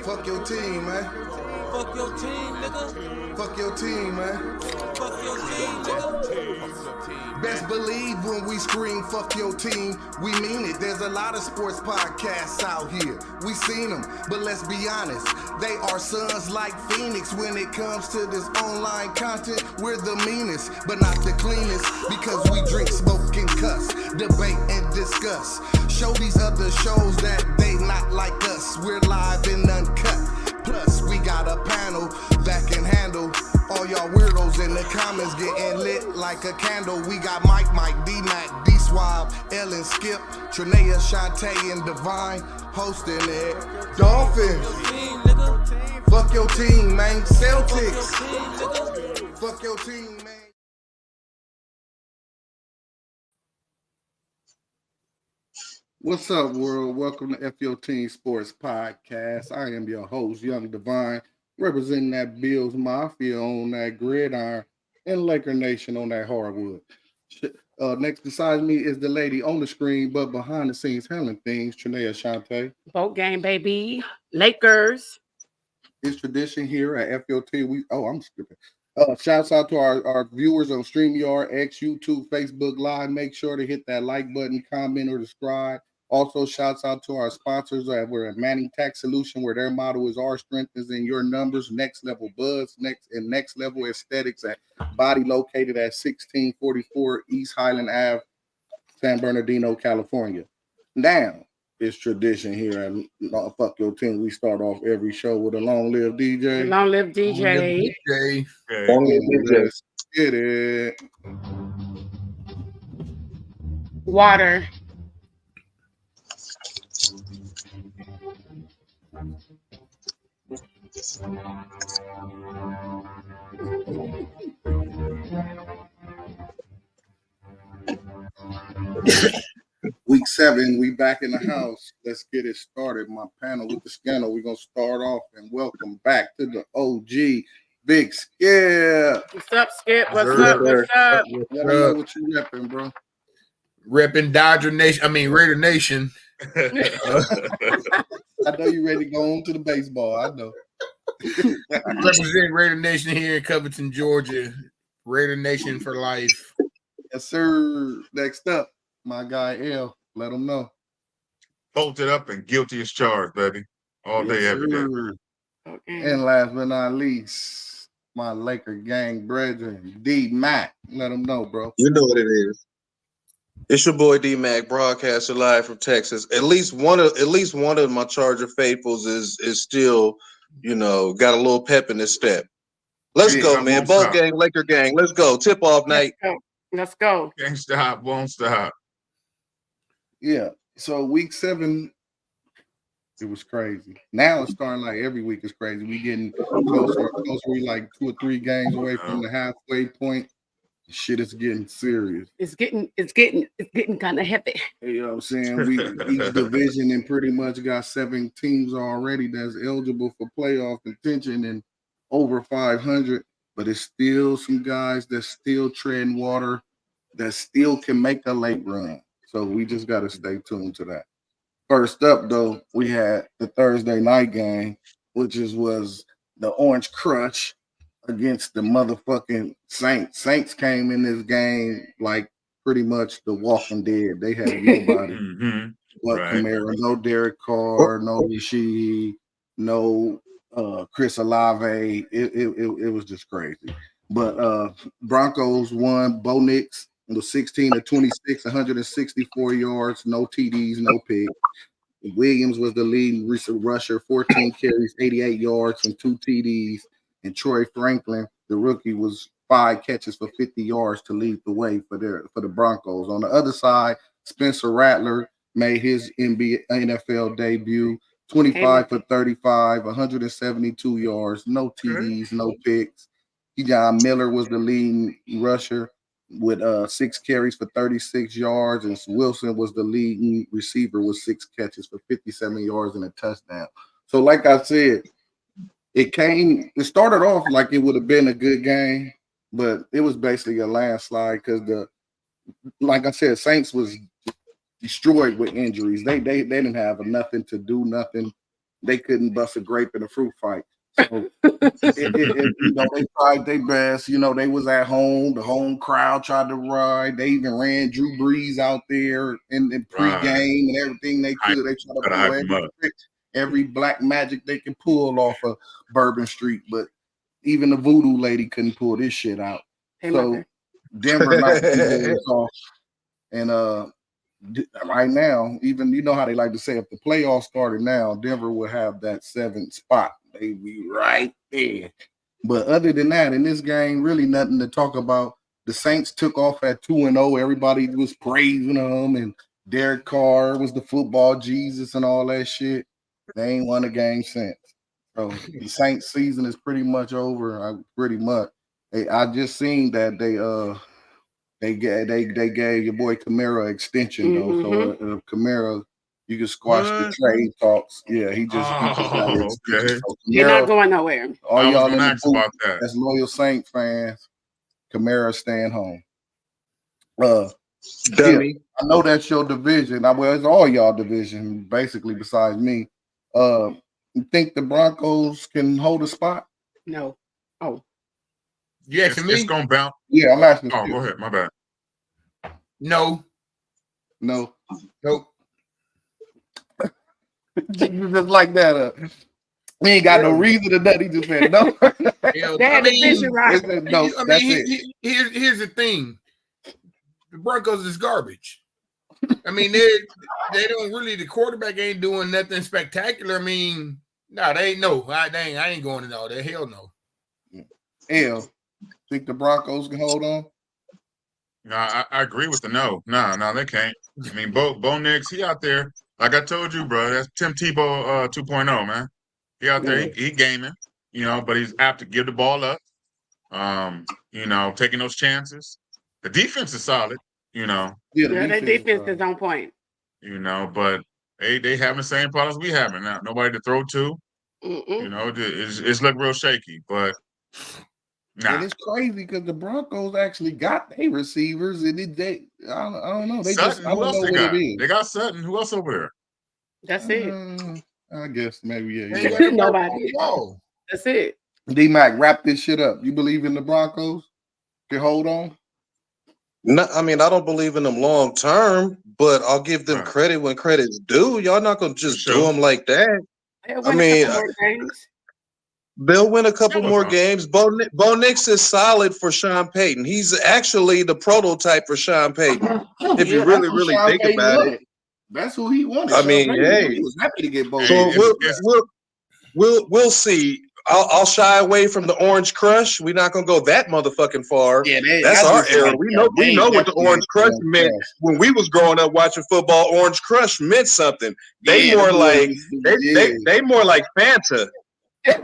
Fuck your team, man. Fuck your team, nigga. Fuck your team, man. Fuck your team, nigga. Best believe when we scream fuck your team, we mean it. There's a lot of sports podcasts out here. We seen them, but let's be honest. They are sons like Phoenix. When it comes to this online content, we're the meanest, but not the cleanest. Because we drink, smoke, and cuss, debate, and discuss. Show these other shows that they not like us. We're live and uncut. Plus, we got a panel that can handle all y'all weirdos in the comments getting lit like a candle. We got Mike, D-Mac, D-Swab, Ellen, Skip, Trinea, Shantae, and Divine hosting it. Dolphins. Fuck your team, man. Celtics. Fuck your team, man. What's up, world? Welcome to FYO Team Sports Podcast. I am your host, Young Divine, representing that Bills Mafia on that gridiron and Laker Nation on that hardwood. Next beside me is the lady on the screen, but behind the scenes handling things, Trinea Shantae. Boat game, baby. Lakers. It's tradition here at FYO. I'm skipping. Shouts out to our viewers on StreamYard, X, YouTube, Facebook Live. Make sure to hit that like button, comment, or subscribe. Also, shouts out to our sponsors. We're at Manning Tax Solution, where their motto is "Our strength is in your numbers." Next level buzz, next level aesthetics at Body, located at 1644 East Highland Ave, San Bernardino, California. Now, it's tradition here at Fuck Your Team. We start off every show with a long live DJ. Long live DJ. Long live DJ. Get it. Water. Week 7, we back in the house. Let's get it started. My panel with the scandal. We're gonna start off and welcome back to the OG Big Skip. What's up, Skip? What's up? What's up? Let me know what you repping, bro. Repping Raider Nation. I know you ready to go on to the baseball. I know. I represent Raider Nation here in Covington, Georgia. Raider Nation for life. Yes, sir. Next up, my guy L. Let him know. Bolted up and guilty as charged, baby. All day, every day. Okay. And last but not least, my Laker gang brethren, D-Mac. Let him know, bro. You know what it is. It's your boy D-Mac, broadcaster live from Texas. At least one of my Charger faithfuls is still, got a little pep in his step. Let's go, man. Boat gang, Laker gang. Let's go. Tip off night. Let's go. Can't stop, won't stop. Yeah. So week 7, it was crazy. Now it's starting like every week is crazy. We getting closer and closer. We like 2 or 3 games away from the halfway point. Shit is getting serious. It's getting kind of heavy. You know what I'm saying? Each division and pretty much got 7 teams already that's eligible for playoff contention and over 500. But it's still some guys that's still treading water that still can make a late run. So we just got to stay tuned to that. First up, though, we had the Thursday night game, which was the Orange Crush against the motherfucking Saints. Saints came in this game like pretty much the Walking Dead. They had nobody but Kamara, no Derek Carr, no Rashid, no Chris Olave. It was just crazy. But Broncos won. Bo Nix was 16 of 26, 164 yards, no TDs, no picks. Williams was the leading rusher, 14 carries, 88 yards, and 2 TDs. And Troy Franklin, the rookie, was 5 catches for 50 yards to lead the way for the Broncos. On the other side, Spencer Rattler made his NFL debut, 25 for 35, 172 yards, no TDs, no picks. John Miller was the leading rusher with 6 carries for 36 yards, and Wilson was the leading receiver with 6 catches for 57 yards and a touchdown. So like I said, it started off like it would have been a good game, but it was basically a landslide because like I said, Saints was destroyed with injuries. They didn't have nothing to do, nothing. they couldn't bust a grape in a fruit fight. So they tried their best. They was at home. The home crowd tried to ride. They even ran Drew Brees out there in pregame and everything they could. They tried to pull every black magic they could pull off of Bourbon Street, but even the voodoo lady couldn't pull this shit out. So Denver knocked these off, and right now, even how they like to say, if the playoffs started now, Denver would have that 7th spot. They be right there. But other than that, in this game, really nothing to talk about. The Saints took off at 2-0. Everybody was praising them, and Derek Carr was the football Jesus and all that shit. They ain't won a game since. So the Saints season is pretty much over. I just seen that they gave your boy Kamara extension though. So Kamara, you can squash the trade talks. Yeah, he just got an extension. So You're not going nowhere. All y'all in the booth, about that. That's loyal Saint fans. Kamara staying home. Dummy. I know that's your division. Well, it's all y'all division, basically, besides me. You think the Broncos can hold a spot? No. Oh. Yeah, It's gonna bounce. Yeah, I'm asking. Oh, go ahead. My bad. No. No. Nope. Just like that. We ain't got no reason to that. He just said no. Division right. Said, no, that's it. Here's the thing. The Broncos is garbage. I mean, they don't really. The quarterback ain't doing nothing spectacular. I mean, they ain't. No, I ain't going to all that. Hell no. Hell, think the Broncos can hold on? No, I agree with the no. No, they can't. I mean, Bo Nix, he out there. Like I told you, bro, that's Tim Tebow 2.0, man. He out there, he gaming, but he's apt to give the ball up. Taking those chances. The defense is solid, Yeah, their defense is on point. But they having the same problems we having now. Nobody to throw to. It's look real shaky, but and it's crazy because the Broncos actually got their receivers, and I don't know. They Sutton, I don't know what got? it is. They got Sutton. Who else over there? That's it. I guess maybe Nobody. That's it. D-Mac, wrap this shit up. You believe in the Broncos? Can hold on? No, I mean, I don't believe in them long term, but I'll give them credit when credit's due. Y'all not gonna just do them like that. I mean, they'll win a couple more games. Bo Nix is solid for Sean Payton. He's actually the prototype for Sean Payton. If you really think about it. That's who he wanted. I mean, he was happy to get Bo. So we'll see. I'll shy away from the Orange Crush. We're not gonna go that motherfucking far. Yeah, that's our era. We know what the Orange Crush meant when we was growing up watching football. Orange Crush meant something. They more like Fanta. Hey,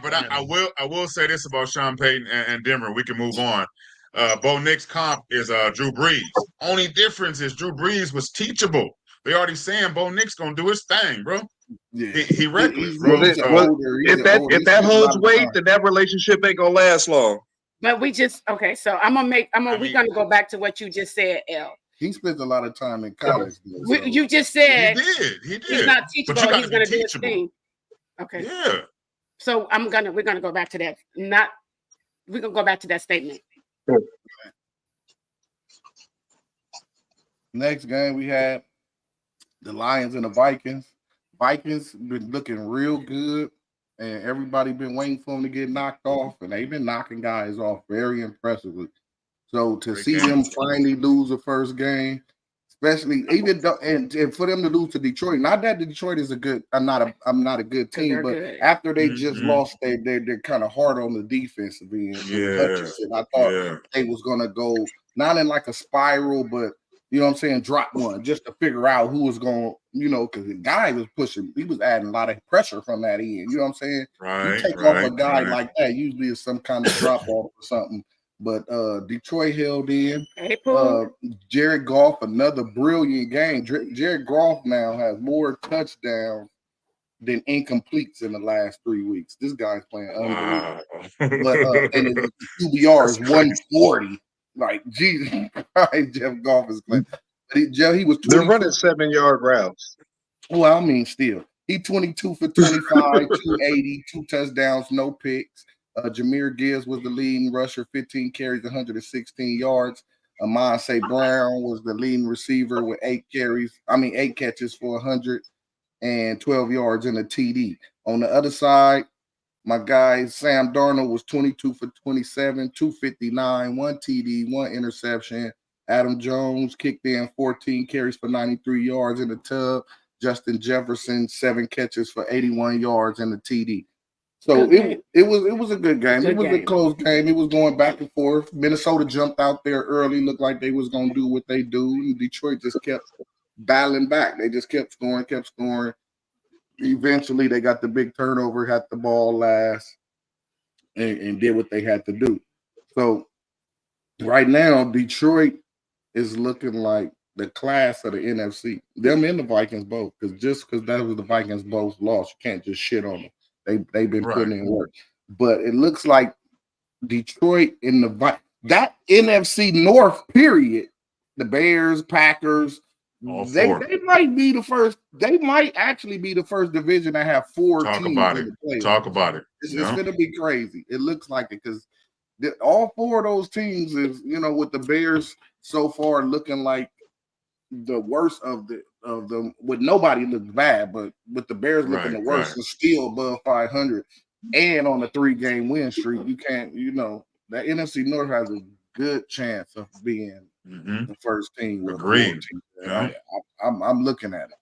but I will say this about Sean Payton and Denver. We can move on. Bo Nix comp is Drew Brees. Only difference is Drew Brees was teachable. They already saying Bo Nix gonna do his thing, bro. Yeah. He reckless, bro. If that holds weight, then that relationship ain't gonna last long. But we're gonna go back to what you just said, L. He spent a lot of time in college. You just said he did. He's not teachable. He's gonna do his thing. Okay. Yeah. So we're gonna go back to that. We're gonna go back to that statement. Next game we had the Lions and the Vikings. Vikings been looking real good, and everybody been waiting for them to get knocked off, and they've been knocking guys off very impressively. So to see them finally lose the first game, especially even though, and for them to lose to Detroit, not that Detroit is I'm not a good team, but after they just lost, they're kind of hard on the defensive end. I thought they was gonna go not in like a spiral, but you know what I'm saying, drop one just to figure out who was going, because the guy was pushing, he was adding a lot of pressure from that end. You know what I'm saying? Right. You take off a guy like that, usually it's some kind of drop off or something. But Detroit held in. Jared Goff, another brilliant game. Jared Goff now has more touchdowns than incompletes in the last 3 weeks. This guy's playing unbelievable. But and his QBR is 140. Like, Jesus Christ, Jeff Goff is playing. Joe, he was They're 20. running 7-yard routes. Well, I mean, still, he 22 for 25, 280, 2 touchdowns, no picks. Jahmyr Gibbs was the leading rusher, 15 carries, 116 yards. Amon-Ra Brown was the leading receiver with 8 catches for 112 yards and a TD. On the other side, my guy Sam Darnold was 22 for 27, 259, 1 TD, 1 interception. Adam Jones kicked in 14 carries for 93 yards in the tub. Justin Jefferson, 7 catches for 81 yards and a TD. So it was a good game. It was a close game. It was going back and forth. Minnesota jumped out there early, looked like they was going to do what they do. And Detroit just kept battling back. They just kept scoring. Eventually, they got the big turnover, had the ball last, and did what they had to do. So right now, Detroit is looking like the class of the NFC. Them and the Vikings both, because that was the Vikings both lost. You can't just shit on them. They've been putting in work. But it looks like Detroit in that NFC North period, the Bears, Packers, they might be the first. They might actually be the first division to have 4 teams in the playoffs. Talk about it. It's going to be crazy. It looks like it because all 4 of those teams is, with the Bears so far looking like the worst of them, with nobody looks bad, but with the Bears looking the worst and still above 500 and on a 3-game win streak, you can't, that NFC North has a good chance of being the first team. Agreed. I'm looking at it.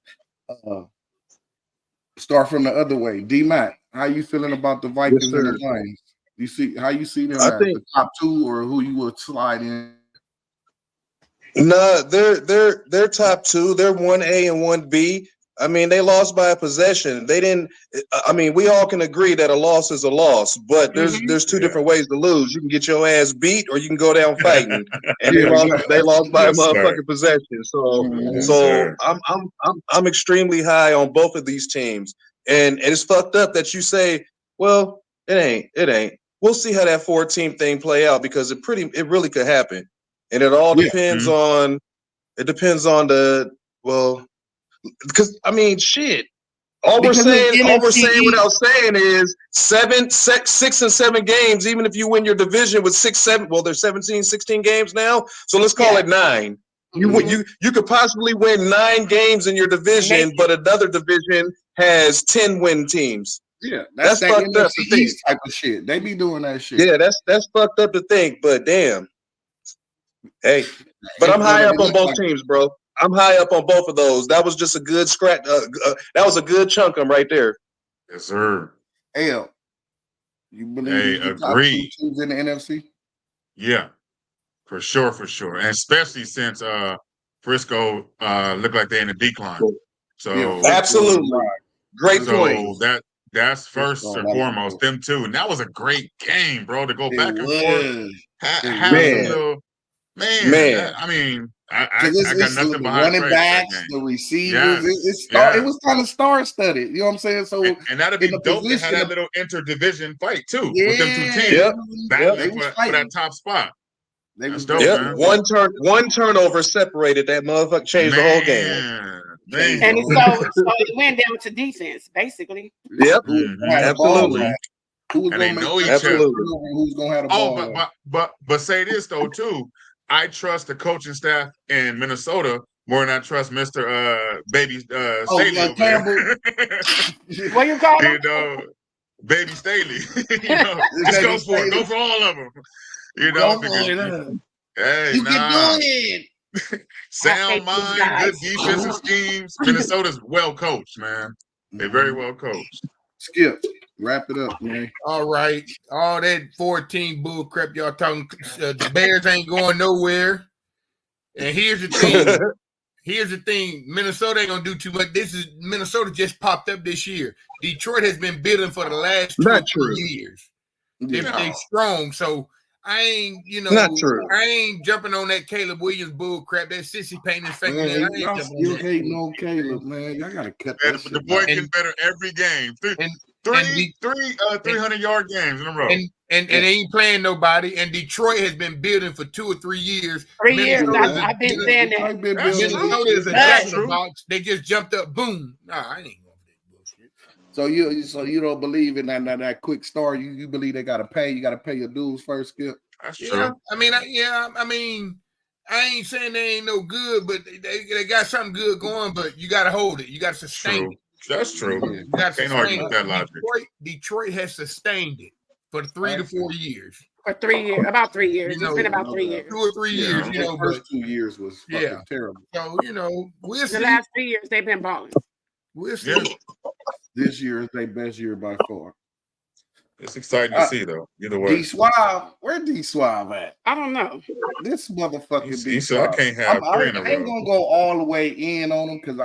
Start from the other way. D-Mac, how you feeling about the Vikings and the Lions? You see how you see them as the top 2, or who you would slide in? No, they're top 2. They're 1A and 1B. I mean, they lost by a possession. They didn't. I mean, we all can agree that a loss is a loss, but there's 2 different ways to lose. You can get your ass beat, or you can go down fighting. And they lost by a motherfucking possession. So I'm extremely high on both of these teams, and it's fucked up that you say, well, it ain't. We'll see how that 4-team thing play out, because it really could happen. And it all depends on because I mean, shit. All we're saying without saying is 6 and 7 games. Even if you win your division with 6, 7, well, there's 17, 16 games now. So let's call it 9. You could possibly win 9 games in your division, but another division has 10 win teams. Yeah, that's that fucked up to think. Type of shit. They be doing that shit. Yeah, that's fucked up to think. But damn. Hey, but I'm high up on both teams, bro. I'm high up on both of those. That was just a good scratch. That was a good chunk of them right there. Yes, sir. You believe the top 2 teams in the NFC? Yeah, for sure. And especially since Frisco look like they're in a decline. So absolutely. Great point. That's first and foremost, them 2. And that was a great game, bro, to go back and forth. Man. I mean, I got nothing behind running backs, the receivers. It was kind of star-studded. You know what I'm saying? So, and that'd be dope to have that little interdivision fight too with them 2 teams battling for that top spot. That's dope, man. One turnover separated that motherfucker, changed the whole game. Man. And so it went down to defense, basically. Yep, absolutely. And they know each other. Who's gonna have the ball? But say this though too. I trust the coaching staff in Minnesota more than I trust Mr. Baby Staley. Campbell. What you call him? Baby Staley. Just go for it. Go for all of them. Because, hey, you can do it. Sound mind, good defensive schemes. Minnesota's well coached, man. They're very well coached. Skip, wrap it up, man. All right. All that 14 bull crap y'all talking. The Bears ain't going nowhere. And here's the thing. Minnesota ain't gonna do too much. Minnesota just popped up this year. Detroit has been building for the last 2 years. They're strong. So I ain't, I ain't jumping on that Caleb Williams bull crap. That sissy paint is fake. Man, y'all still hating on Caleb, man. Y'all gotta cut that shit. The boy gets better every game. Three 300-yard games in a row. And they ain't playing nobody. And Detroit has been building for 2 or 3 years. 3 years. Minnesota's I've been saying that. I've been That's building- true. Minnesota is a That's jack in the true. box. They just jumped up. Boom. Nah, I ain't going for that bullshit. So you don't believe in that quick start. You believe they gotta pay. You gotta pay your dues first, Skip. That's true. Yeah, I mean, I ain't saying they ain't no good, but they got something good going. But you got to hold it. You got to sustain True. it. That's true. You got to Can't argue sustain with it. that logic. Detroit has sustained it for 3 to 4 years. For 3 years, about 3 years. You know, It's been about 3 years. 2 or 3 years, The you know. first But 2 years was fucking terrible. so we'll The see. last 3 years, they've been balling. We'll see. Yeah. This year is their best year by far. It's exciting to see, though. Either way. D Suave, where D Suave at? I don't know. This motherfucking D He said, I Suave. can't have I 3 in a ain't row. gonna go all the way in on them because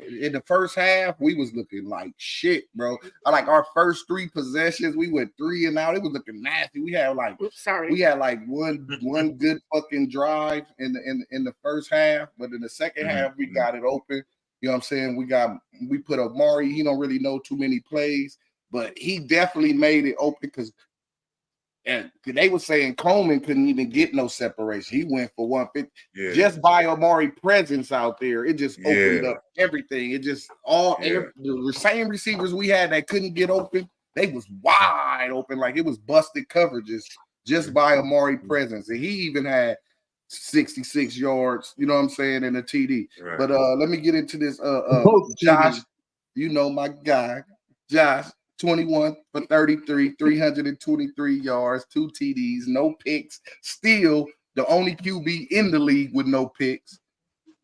in the first half we was looking like shit, bro. Like our first 3 possessions, we went 3 and out. It was looking nasty. We had like Oops, sorry. one good fucking drive in the first half, but in the second half we got it open. You know what I'm saying? We put Amari. He don't really know too many plays, but he definitely made it open because. And they were saying Coleman couldn't even get no separation. He went for 150. Yeah. Just by Amari presence out there, it just opened up everything. It just the same receivers we had that couldn't get open, they was wide open, like it was busted coverages just by Amari presence. And he even had 66 yards, you know what I'm saying, in a TD. Right. But let me get into this. Josh, you know my guy, Josh. 21 for 33, 323 yards, 2 TDs, no picks. Still the only QB in the league with no picks.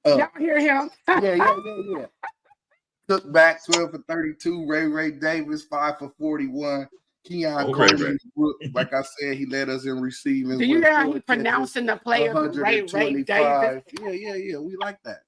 Y'all hear him? Yeah. Took back 12 for 32. Ray Davis 5 for 41. Keon Coleman, like I said, he led us in receiving. Do you hear how he pronouncing the player Ray Davis? Yeah. We like that.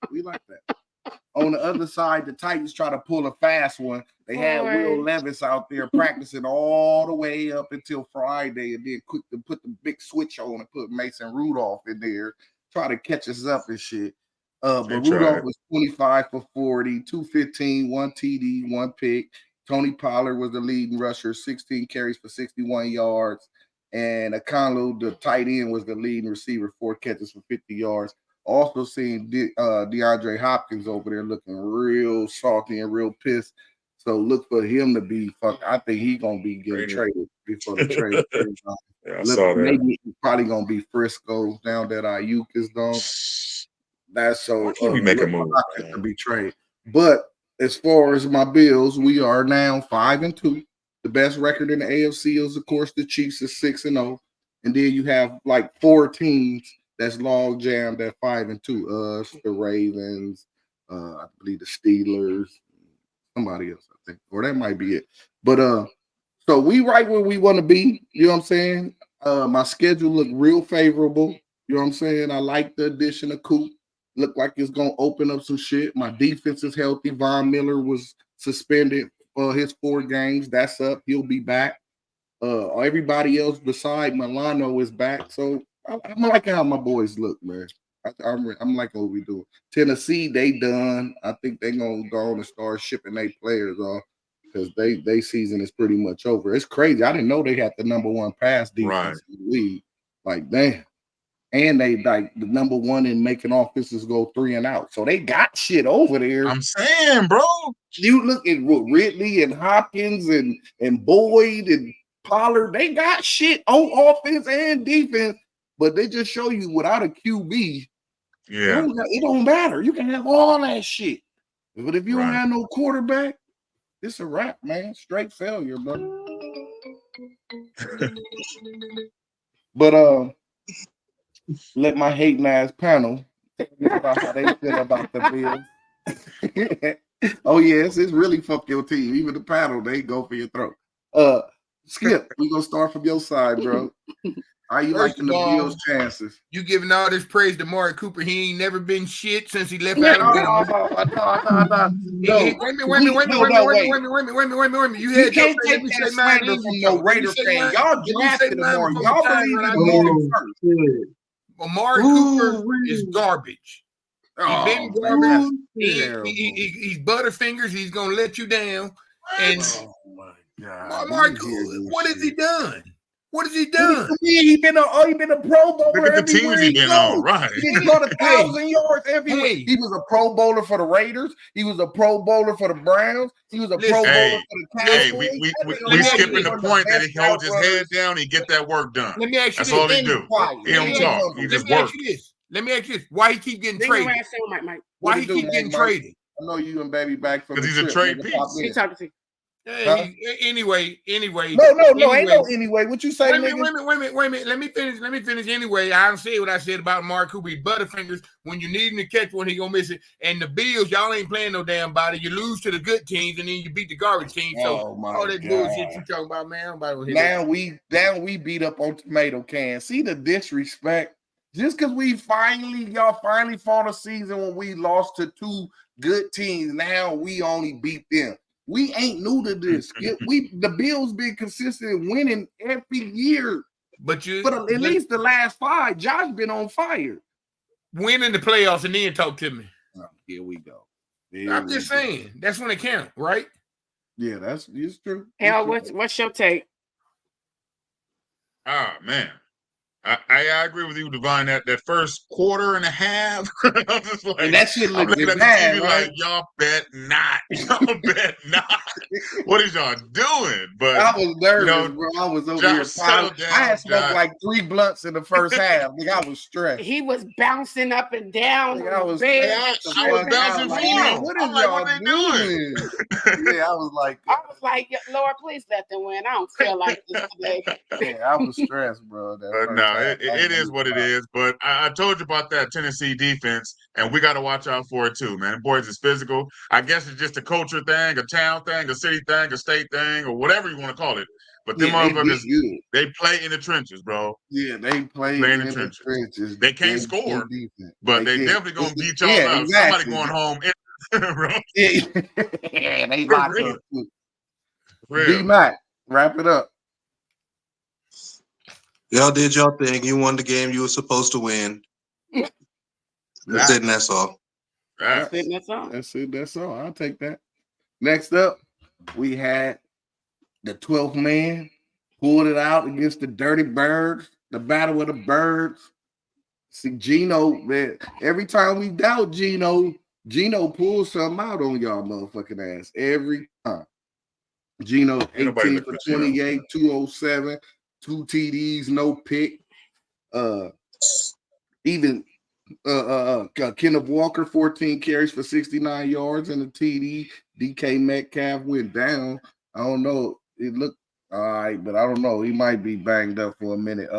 On the other side, the Titans try to pull a fast one. They had Will Levis out there practicing all the way up until Friday, and then quick to put the big switch on and put Mason Rudolph in there, try to catch us up and shit. But Rudolph was 25 for 40, 215, 1 TD, 1 pick. Tony Pollard was the leading rusher, 16 carries for 61 yards. And Akanlu, the tight end, was the leading receiver, 4 catches for 50 yards. Also seeing DeAndre Hopkins over there looking real salty and real pissed. So look for him to be fucked. I think he's gonna be getting traded before the trade. I saw that. Maybe he's probably gonna be Frisco now that Ayuk is gone. That's so we make a move to be traded. But as far as my Bills, we are now 5-2. The best record in the AFC is, of course, the Chiefs is 6-0, and then you have like 4 teams that's log jammed at 5-2. Us, the Ravens, I believe the Steelers, somebody else, I think, or that might be it. But so we right where we want to be. You know what I'm saying? My schedule look real favorable. You know what I'm saying? I like the addition of Coop. Look like it's gonna open up some shit. My defense is healthy. Von Miller was suspended for his 4 games. That's up. He'll be back. Everybody else beside Milano is back. So I'm liking how my boys look, man. I'm liking what we doing. Tennessee, they done. I think they're gonna go on and start shipping their players off because they season is pretty much over. It's crazy. I didn't know they had the #1 pass defense in the league. Like, damn. And they like the #1 in making offenses go 3 and out. So they got shit over there. I'm saying, bro. You look at Ridley and Hopkins and Boyd and Pollard. They got shit on offense and defense. But they just show you without a QB, it don't matter. You can have all that shit. But if you don't have no quarterback, it's a wrap, man. Straight failure, brother. But let my hating ass panel about how they feel about the Bills. Oh yes, it's really fuck your team. Even the panel, they go for your throat. Skip, we gonna start from your side, bro. How you liking the Bills' chances? You giving all this praise to Amari Cooper? He ain't never been shit since he left Alabama. No. Wait a minute. You can't take that slander from no Raider fan. Y'all drafted Amari. Y'all believe in first. Amari Cooper is garbage. He's been garbage. He's Butterfingers. He's gonna let you down. And Mark, what has he done? What has he done? He been a Pro Bowler. Look at the everywhere teams he been on, right? He didn't go to 1,000 yards everywhere. Hey. He was a Pro Bowler for the Raiders. He was a Pro Bowler for the Browns. He was a Pro Bowler Hey, for the Hey, Cowboys. we skipping the point that he holds his head down. He get that work done. Let me ask you That's this. all he do. He don't talk. He just work. Let me ask you this. Why he keep getting Bring your traded? ass in, Mike. Why What he he do, keep Mike, getting Mike? traded? I know you and baby back from 'Cause the he's a trip. trade Nigga, piece. pop in. He talking to you. Hey, anyway. No, ain't no anyway. What you say, Wait a nigga? minute. Let me finish anyway. I don't say what I said about Mark Cooper. Butterfingers, when you need him to catch one, he gonna miss it. And the Bills, y'all ain't playing no damn body. You lose to the good teams and then you beat the garbage team. So Oh, my all that God. bullshit you talking about, man. Nobody will hear Now we beat up on tomato cans. See the disrespect. Just because y'all finally fought a season when we lost to two good teams. Now we only beat them. We ain't new to this. The Bills been consistent winning every year. But At least the last 5, Josh been on fire. win in the playoffs and then talk to me. Oh, here we go. I'm just saying that's when it counts, right? Yeah, it's true. Hell, what's your take? Ah, man. I agree with you, Divine. That first quarter and a half, I'm just like, And that shit I'm looked looking at the bad, TV right? like, y'all bet not. Y'all bet not. What is y'all doing? But I was nervous, know, bro. I was over Josh, here. settle down, I had smoked Josh. like 3 blunts in the first half. Nigga, I was stressed. He was bouncing up and down. Nigga, I was bed. stressed. I was bouncing like, for man, him. what I'm is like, y'all what they doing? Yeah, I was like, I was like, Lord, please let them win. I don't feel like this today. yeah, I was stressed, bro. But no, it is what it is. But I told you about that Tennessee defense, and we got to watch out for it too, man. Boys is physical. I guess it's just a culture thing, a town thing, a city thing, a state thing, or whatever you want to call it. But them motherfuckers, they play in the trenches, bro. Yeah, they play in in the the trenches. They can't score, defense. but they definitely gonna beat y'all up. Exactly. Somebody going home, bro. Yeah, they locked up. Real. D-Mac, wrap it up. Y'all did y'all thing. You won the game you were supposed to win. That's it, and that's all. That's it, that's all. That's it. That's all. I'll take that. Next up, we had the 12th man pulled it out against the Dirty Birds, the Battle of the Birds. See, Gino, man, every time we doubt Gino pulls something out on y'all motherfucking ass. Every time. Gino, 18 for 28, 207, 2 TDs, no pick. Even Kenneth Walker, 14 carries for 69 yards and a TD. DK Metcalf went down. I don't know. It looked all right, but I don't know. He might be banged up for a minute.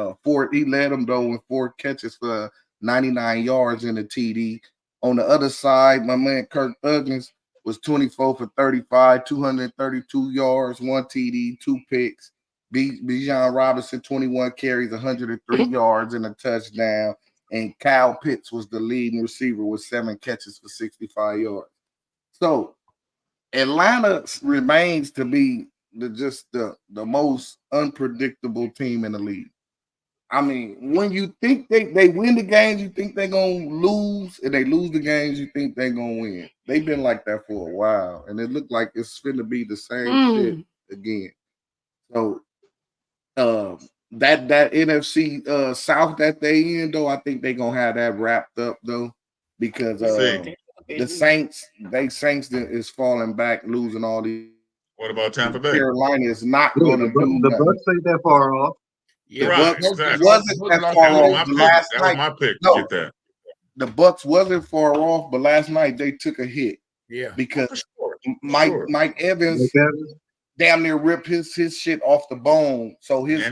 He led them though with 4 catches for 99 yards and a TD. On the other side, my man Kirk Cousins was 24 for 35, 232 yards, 1 TD, 2 picks. Bijan Robinson, 21 carries, 103 yards and a touchdown. And Kyle Pitts was the leading receiver with 7 catches for 65 yards. So Atlanta remains to be the most unpredictable team in the league. I mean, when you think they win the games, you think they're going to lose, and they lose the games, you think they're going to win. They've been like that for a while, and it looked like it's going to be the same shit again. So that NFC South that they in, though, I think they're going to have that wrapped up, though, because the Saints is falling back, losing all these. What about Tampa Bay? Carolina is not going to do the Bucks ain't that far off. The Bucks wasn't that far off last night. That was my pick to get that. The Bucks wasn't far off, but last night they took a hit. Yeah, because Mike Evans damn near ripped his shit off the bone. So his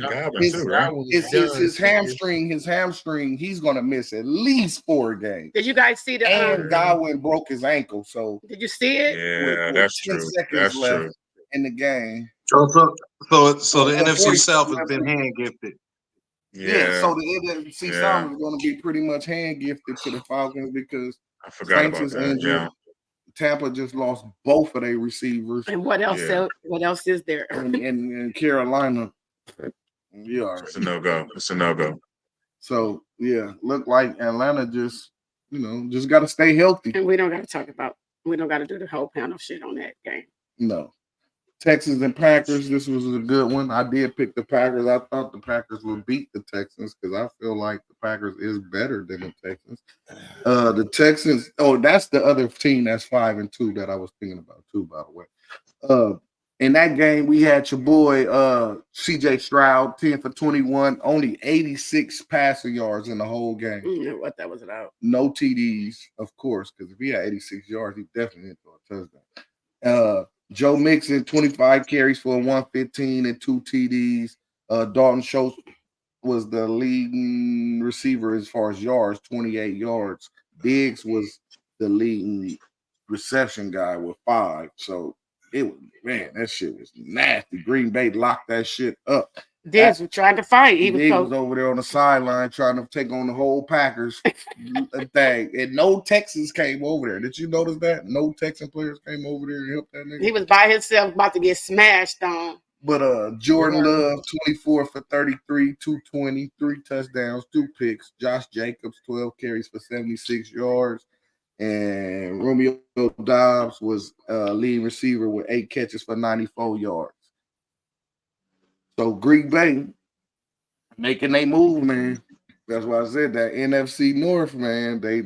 hamstring, he's gonna miss at least 4 games. Did you guys see the? And Godwin broke his ankle. So did you see it? Yeah, that's true. That's true. In the game. So the NFC South has been hand gifted. Yeah, so the NFC South is going to be pretty much hand gifted to the Falcons because I forgot about that. Injured. Yeah. Tampa just lost both of their receivers. And what else? What else is there? In Carolina, it's a no-go. It's a no-go. So look like Atlanta just got to stay healthy. And we don't got to do the whole pound of shit on that game. No. Texans and Packers. This was a good one. I did pick the Packers. I thought the Packers would beat the Texans because I feel like the Packers is better than the Texans. The Texans. Oh, that's the other team that's 5-2 that I was thinking about too. By the way, in that game we had your boy C.J. Stroud, 10 for 21, only 86 passing yards in the whole game. You know what that was about. No TDs, of course, because if he had 86 yards, he definitely hit for a touchdown. Joe Mixon, 25 carries for 115 and 2 TDs. Dalton Schultz was the leading receiver as far as yards, 28 yards. Diggs was the leading reception guy with 5. So it was, man, that shit was nasty. Green Bay locked that shit up. Diggs was trying to fight. He Diggs was was over there on the sideline trying to take on the whole Packers thing. And no Texans came over there. Did you notice that? No Texan players came over there and helped that nigga. he was by himself about to get smashed on. But Jordan Love, 24 for 33, 220, 3 touchdowns, 2 picks. Josh Jacobs, 12 carries for 76 yards. And Romeo Dobbs was leading receiver with 8 catches for 94 yards. So Green Bay making they move, man. That's why I said that NFC North, man. They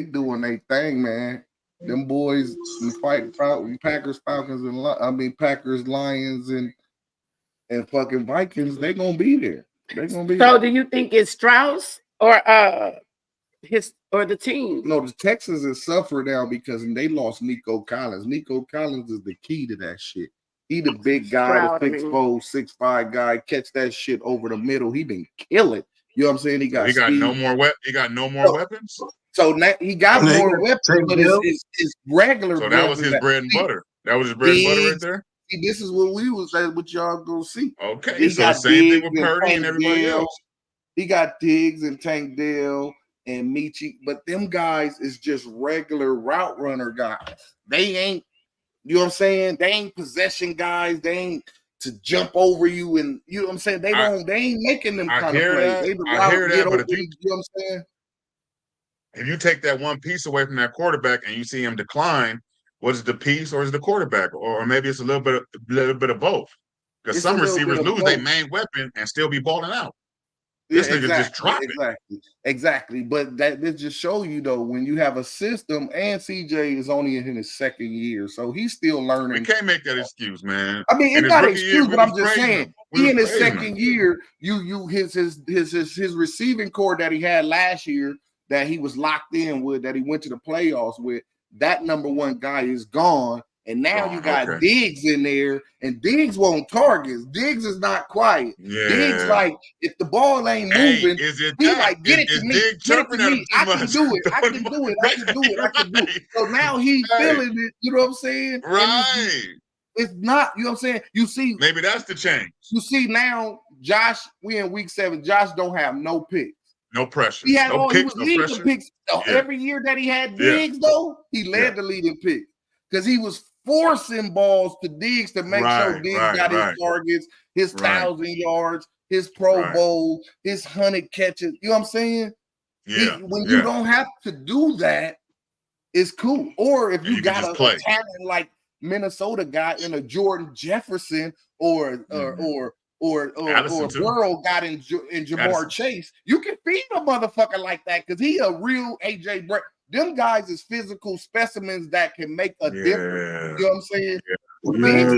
doing their thing, man. Them boys fighting Packers, Falcons, and Packers, Lions, and fucking Vikings. They gonna be there. They gonna be. So there. do you think it's Strauss or the team? No, the Texans is suffering now because they lost Nico Collins. Nico Collins is the key to that shit. He the big guy, Stroud, the 6'4", 6'5" guy, catch that shit over the middle. He been killing. You know what I'm saying? He got no more weapons. So now he got more weapons, but it's regular. So that was his bread and butter. That was his bread and butter right there. See, this is what we was at, what y'all gonna see. Okay, He so got same thing Diggs with Purdy and everybody Dale. else. He got Diggs and Tank Dell and Michi, but them guys is just regular route runner guys. They ain't, you know what I'm saying? They ain't possession guys. They ain't to jump over you, and you know what I'm saying? They ain't making them kind of plays. They the route get over, you know what I'm saying? If you take that one piece away from that quarterback and you see him decline, what is the piece, or is it the quarterback, or maybe it's a little bit of both? Because some receivers lose their main weapon and still be balling out. This nigga just drop it. Exactly. But that just show you though, when you have a system, and CJ is only in his 2nd year, so he's still learning. We can't make that excuse, man. I mean, it's not an excuse, but I'm just saying, he in his 2nd year, his receiving core that he had last year that he was locked in with, that he went to the playoffs with, that number 1 guy is gone. And now you got Diggs in there, and Diggs won't targets. Diggs is not quiet. Yeah. Diggs, like, if the ball ain't moving, he like, get it to me. Get it to me. I can do it. I can do it. I can do it. I can do it. So now he's feeling it. You know what I'm saying? Right. It's not, you know what I'm saying? You see, maybe that's the change. You see now, Josh, we in week 7. Josh don't have no picks. No pressure. He had no picks, he was leading the picks. Every year that he had Diggs, though, he led the leading pick. Because he was forcing balls to Diggs to make sure Diggs got his targets, his 1,000 yards, his Pro Bowl, his 100 catches. You know what I'm saying? Yeah. When you don't have to do that, it's cool. Or if you got a talent like Minnesota guy in a Jordan Jefferson or Burrow got in Jamar Chase, you can feed a motherfucker like that because he a real AJ Brown. Them guys is physical specimens that can make a difference. You know what I'm saying?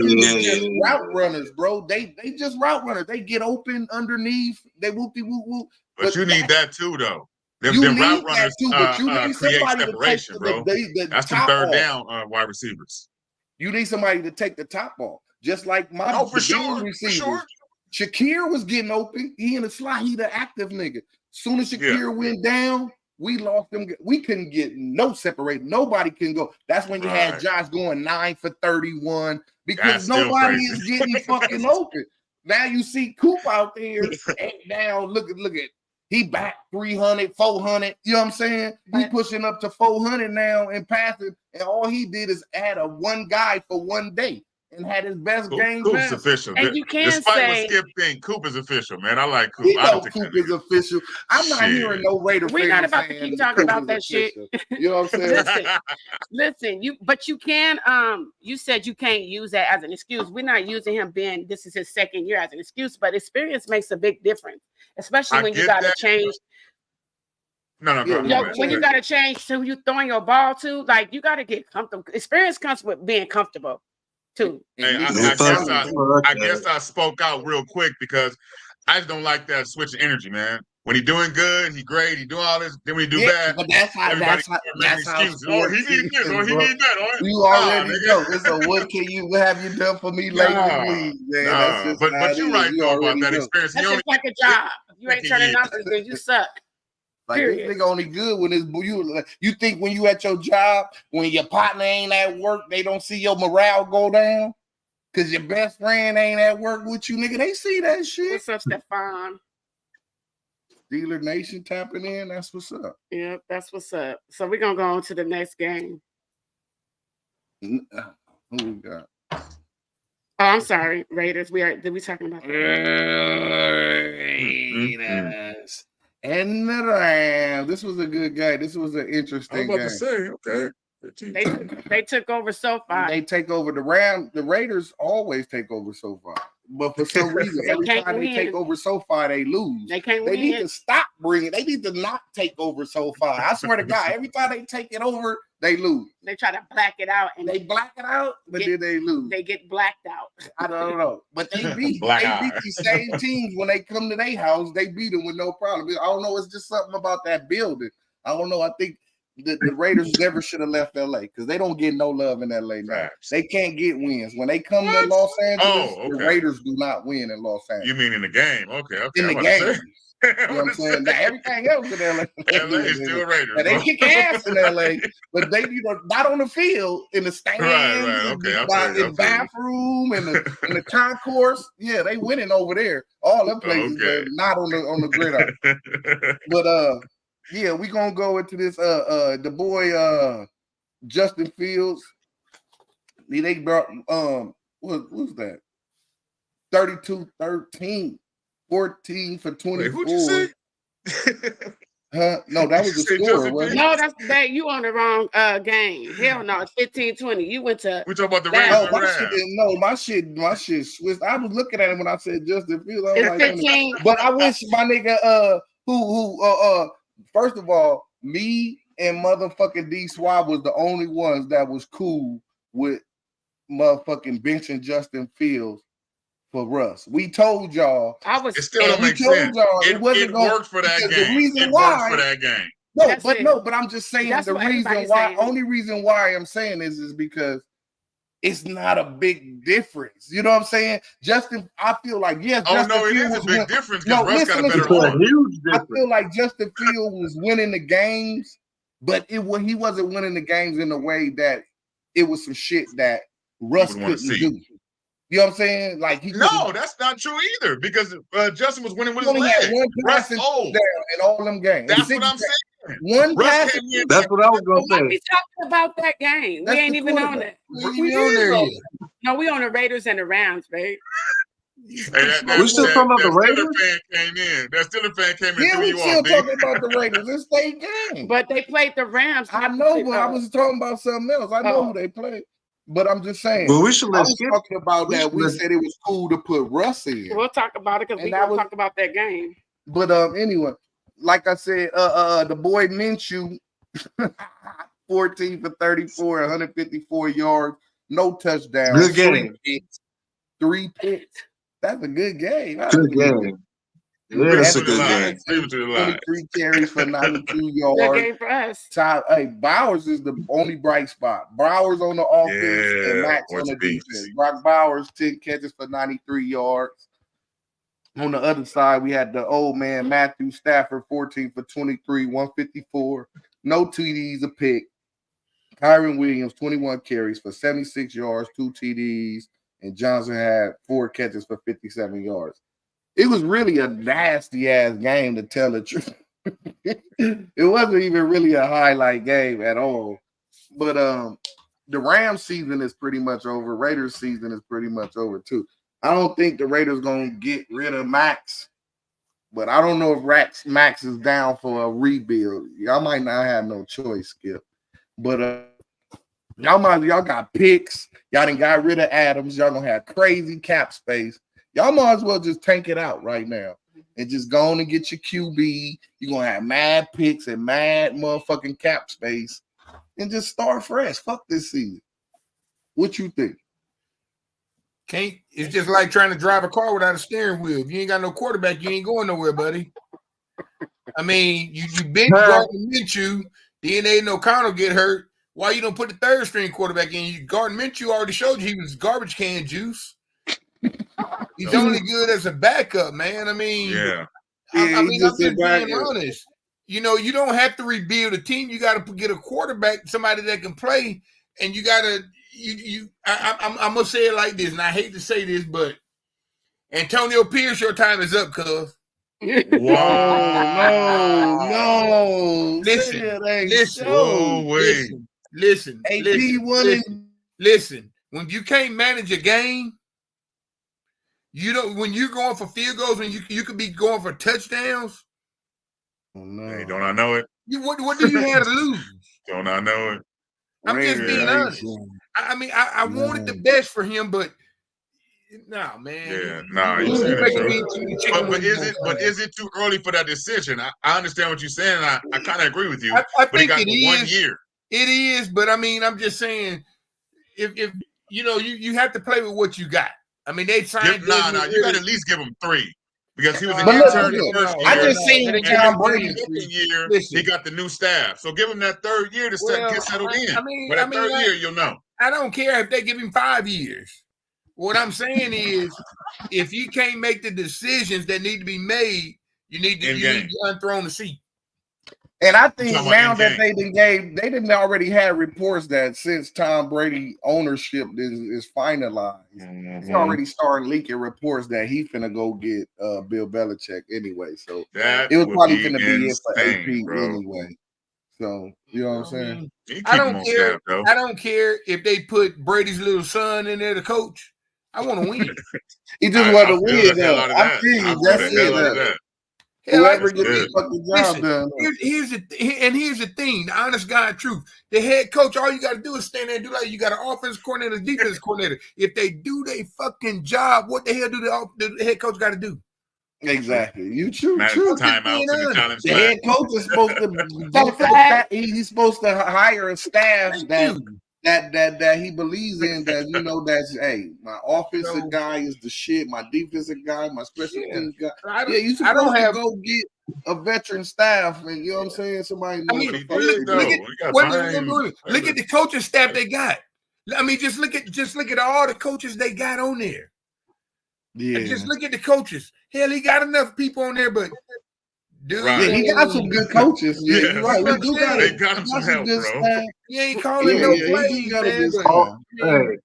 These just route runners, bro. They just route runners. They get open underneath. They whoopty whoop whoop. But you need that too, though. Them route runners but you need create somebody separation, to bro. That's the 3rd down wide receivers. You need somebody to take the top off, just like my receivers. For sure. Shakir was getting open. He in the slot. He the active nigga. Soon as Shakir went down, we lost them. We couldn't get no separate. Nobody can go. That's when you had Josh going 9 for 31 because nobody is getting fucking open. Now you see Coop out there down. Look at he back 300, 400. You know what I'm saying? He pushing up to 400 now and passing, and all he did is add a 1 guy for 1 day. and had his best game. Coop's pass. official. And you can Despite say- what Skip think, Coop is official, man. I like Coop. We I know don't think Coop that is official. I'm not Shit. hearing no Raider We're fans not about to saying keep that talking Coop about is that shit. official. You know what I'm saying? Listen, but you can you said you can't use that as an excuse. We're not using him being this is his second year as an excuse, but experience makes a big difference, especially I when you get got to that. change. No, Yeah, go yeah. ahead. When you got to change to who you throwing your ball to, like you got to get comfortable. Experience comes with being comfortable too. Hey, And I these- guess I spoke out real quick because I just don't like that switch of energy, man. When he doing good, he great, he doing all this. Then when he do bad, but that's how everybody that's how start making that's how excuses. Oh, he need this, or he bro. need that. Oh, You nah, already nigga. know. It's a what have you done for me lately, Nah, please, man? nah. That's just how But it you're is. right You though about already that know. experience. He That's only just like a job. You ain't turning Yeah. numbers, then you suck. Like this Period. nigga only good when it's you think when you at your job, when your partner ain't at work, they don't see your morale go down. Cause your best friend ain't at work with you, nigga. They see that shit. What's up, Stefan? Dealer Nation tapping in. That's what's up. Yep, that's what's up. So we're gonna go on to the next game. Who we got? Oh, I'm sorry, Raiders. Did we talking about that? Raiders. And the Rams. This was a good game. This was an I was interesting about game. to say, okay. They took over SoFi. They take over the Rams. The Raiders always take over SoFi, but for some reason, They every can't time they take win. over SoFi, they lose. They can't They win. need to stop bringing. They need to not take over SoFi. I swear to God, every time they take it over, they lose. They try to black it out, and They black it out, but Get- then they lose. they get blacked out. I don't know, but they beat Black they eye. beat these same teams when they come to their house. They beat them with no problem. I don't know. It's just something about that building. I don't know. I think the Raiders never should have left LA because they don't get no love in LA now. Facts. They can't get wins when they come to What? Los Angeles. Oh, The okay. Raiders do not win in Los Angeles. You mean in the game? Okay. In the I'm about to game, say. you know what I'm saying? Now, everything else in LA, LA is still Raiders. Now, they bro. kick ass in LA, but they not on the field, in the stands, Right. Okay, I feel you, in bathroom, in the concourse. Yeah, they winning over there. All them places, Okay. but not on the gridiron. But yeah, we gonna go into this. The boy Justin Fields. They brought what was that? 32-13, 14 for 24. Wait, who'd you say? Huh? No, that was the Say score. Justin Wasn't it? No, that's that. You on the wrong game. Hell no, it's 15-20. You went to We talking about the That- Raiders Oh, and my Rams. shit didn't know. My shit switched. I was looking at it when I said Justin Fields. I was it's like, 15. but I wish my nigga first of all, me and motherfucking D Swab was the only ones that was cool with motherfucking benching Justin Fields for Russ. We told y'all. I was It still don't we make told sense. y'all it It wasn't gonna- worked for that because the game. reason It why- worked for that game. That's it. But I'm just saying That's the what reason everybody's why. saying. Only reason why I'm saying this is because it's not a big difference. You know what I'm saying? Justin, I feel like yes. Oh Justin no, it Fields is a was big win- difference No, because Russ got a listen, better listen. It's a arm. huge I difference. feel like Justin Fields was winning the games, but he wasn't winning the games in a way that it was some shit that Russ would wanna couldn't see. do. You know what I'm saying? Like he No, couldn't- that's not true either because Justin was winning with he his only had legs. one Russ passing old. touchdown in all them games. That's Six what I'm pa- saying. One Russ passing. came in. That's what I was gonna Why we say. talking about that game? That's we ain't the even on quarterback. it. We ain't on there yet. No, we on the Raiders and the Rams, babe. Hey, that, We still talking about the Steeler Raiders? fan came in. That Steeler fan came in and Yeah, threw we you still off. talking about the Raiders. It's their game. But they played the Rams. I know, but I was talking about something else. I know Oh. who they play, but I'm just saying. Well, we should I let was Skip. talking about we that. should We let- said it was cool to put Russ in, We'll talk about it because we And that gonna was- talk about that game. but anyway, like I said, the boy Minshew, 14 for 34, 154 yards, no touchdowns, Good game. three picks. That's a good game. Good game. Yeah, it's a good game. Leave it to the line. 23 carries for 92 Good yards. game for us. Hey, Bowers is the only bright spot. Bowers on the offense and Yeah, Max on what's the beast. defense. Brock Bowers, 10 catches for 93 yards. On the other side, we had the old man, Matthew Stafford, 14 for 23, 154. No TDs, a pick. Kyron Williams, 21 carries for 76 yards, 2 TDs. And Johnson had 4 catches for 57 yards. It was really a nasty-ass game, to tell the truth. It wasn't even really a highlight game at all. But the Rams season is pretty much over. Raiders season is pretty much over too. I don't think the Raiders gonna get rid of Max, but I don't know if Max is down for a rebuild. Y'all might not have no choice, Skip. But y'all got picks. Y'all done got rid of Adams. Y'all gonna have crazy cap space. Y'all might as well just tank it out right now and just go on and get your QB. You're gonna have mad picks and mad motherfucking cap space and just start fresh. Fuck this season. What you think? It's just like trying to drive a car without a steering wheel. If you ain't got no quarterback, you ain't going nowhere, buddy. I mean, you bench Gardner Minshew, then O'Connell get hurt. Why you don't put the third string quarterback in? Gardner Minshew already showed you he was garbage can juice. He's only good as a backup, man. I mean, I'm just being honest. You know, you don't have to rebuild a team. You got to get a quarterback, somebody that can play, and you got to. I'm gonna say it like this, and I hate to say this, but Antonio Pierce, your time is up, cuz. Wow. No. Listen. Listen. When you can't manage a game, you don't. When you're going for field goals, when you could be going for touchdowns. Oh, no. Hey, don't I know it? What do you have to lose? Don't I know it? I'm just being honest. I mean, I wanted the best for him, but no, man. Yeah, no, you're saying it. But is it too early for that decision? I understand what you're saying, and I kind of agree with you. I but he think got it is. 1 year. It is, but I mean, I'm just saying, if you know, you have to play with what you got. I mean, they signed. You got to at least give him 3 because he was an But intern look, the first year. I just seen Tom Brady. Second year, Listen. he got the new staff. So give him that 3rd year to get settled in. But that 3rd year, you'll know. I don't care if they give him 5 years. What I'm saying is, if you can't make the decisions that need to be made, you need to unthrown the seat. And I think now that they didn't already have reports that since Tom Brady ownership is finalized, it's already started leaking reports that he finna go get Bill Belichick anyway. So it was probably finna be it for AP anyway. So you know what I'm saying? I don't care. I don't care if they put Brady's little son in there to coach. I want to win. He just want to win. I feel you. That's it. Whoever gets the fucking job done. Here's the thing, the honest God truth. The head coach, all you got to do is stand there and do like you got an offense coordinator, defense coordinator. If they do their fucking job, what the hell do the head coach got to do? Exactly. You true. The head coach is supposed to he's supposed to hire a staff that he believes in, that that's my offensive guy is the shit, my defensive guy, my special teams guy. You supposed to go get a veteran staff, and you know what I'm saying? Somebody knows look at the coaching staff they got. I mean, just look at all the coaches they got on there. Yeah. And just look at the coaches. Hell, he got enough people on there, but dude, he got some good coaches. Yeah, you're right. They got him some help, bro. He ain't calling no plays, man.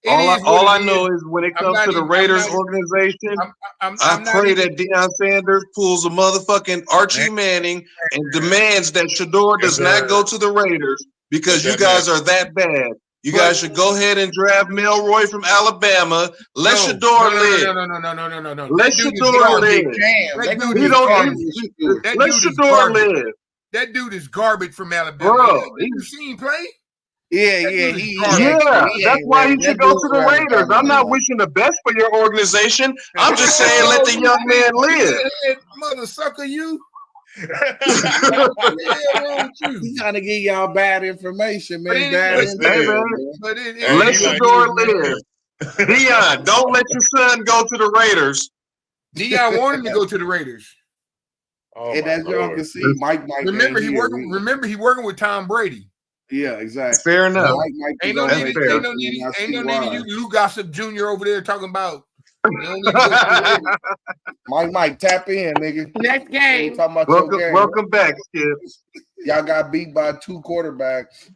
All I know is when it comes to the Raiders organization, I pray that Deion Sanders pulls a motherfucking Archie Manning and demands that Shador does not go to the Raiders because you guys are that bad. You guys should go ahead and draft Milroy from Alabama. Let Shador live. No. Let Shador live. Let Shador live. That dude is garbage from Alabama. Bro, you seen him play? Yeah. That's why he should go to the Raiders. I'm not wishing the best for your organization. I'm just saying let the young man live. Mother sucker, you. He's trying to give y'all bad information, man. Let Shador live. Deion, don't let your son go to the Raiders. Deion wanted him to go to the Raiders. And as y'all can see, Mike. Remember, he working with Tom Brady. Yeah, exactly. Fair enough. Ain't no need of you, Lou Gossip Jr. over there talking about. Mike, tap in, nigga. Next game. Welcome back, Skip. Y'all got beat by 2 quarterbacks,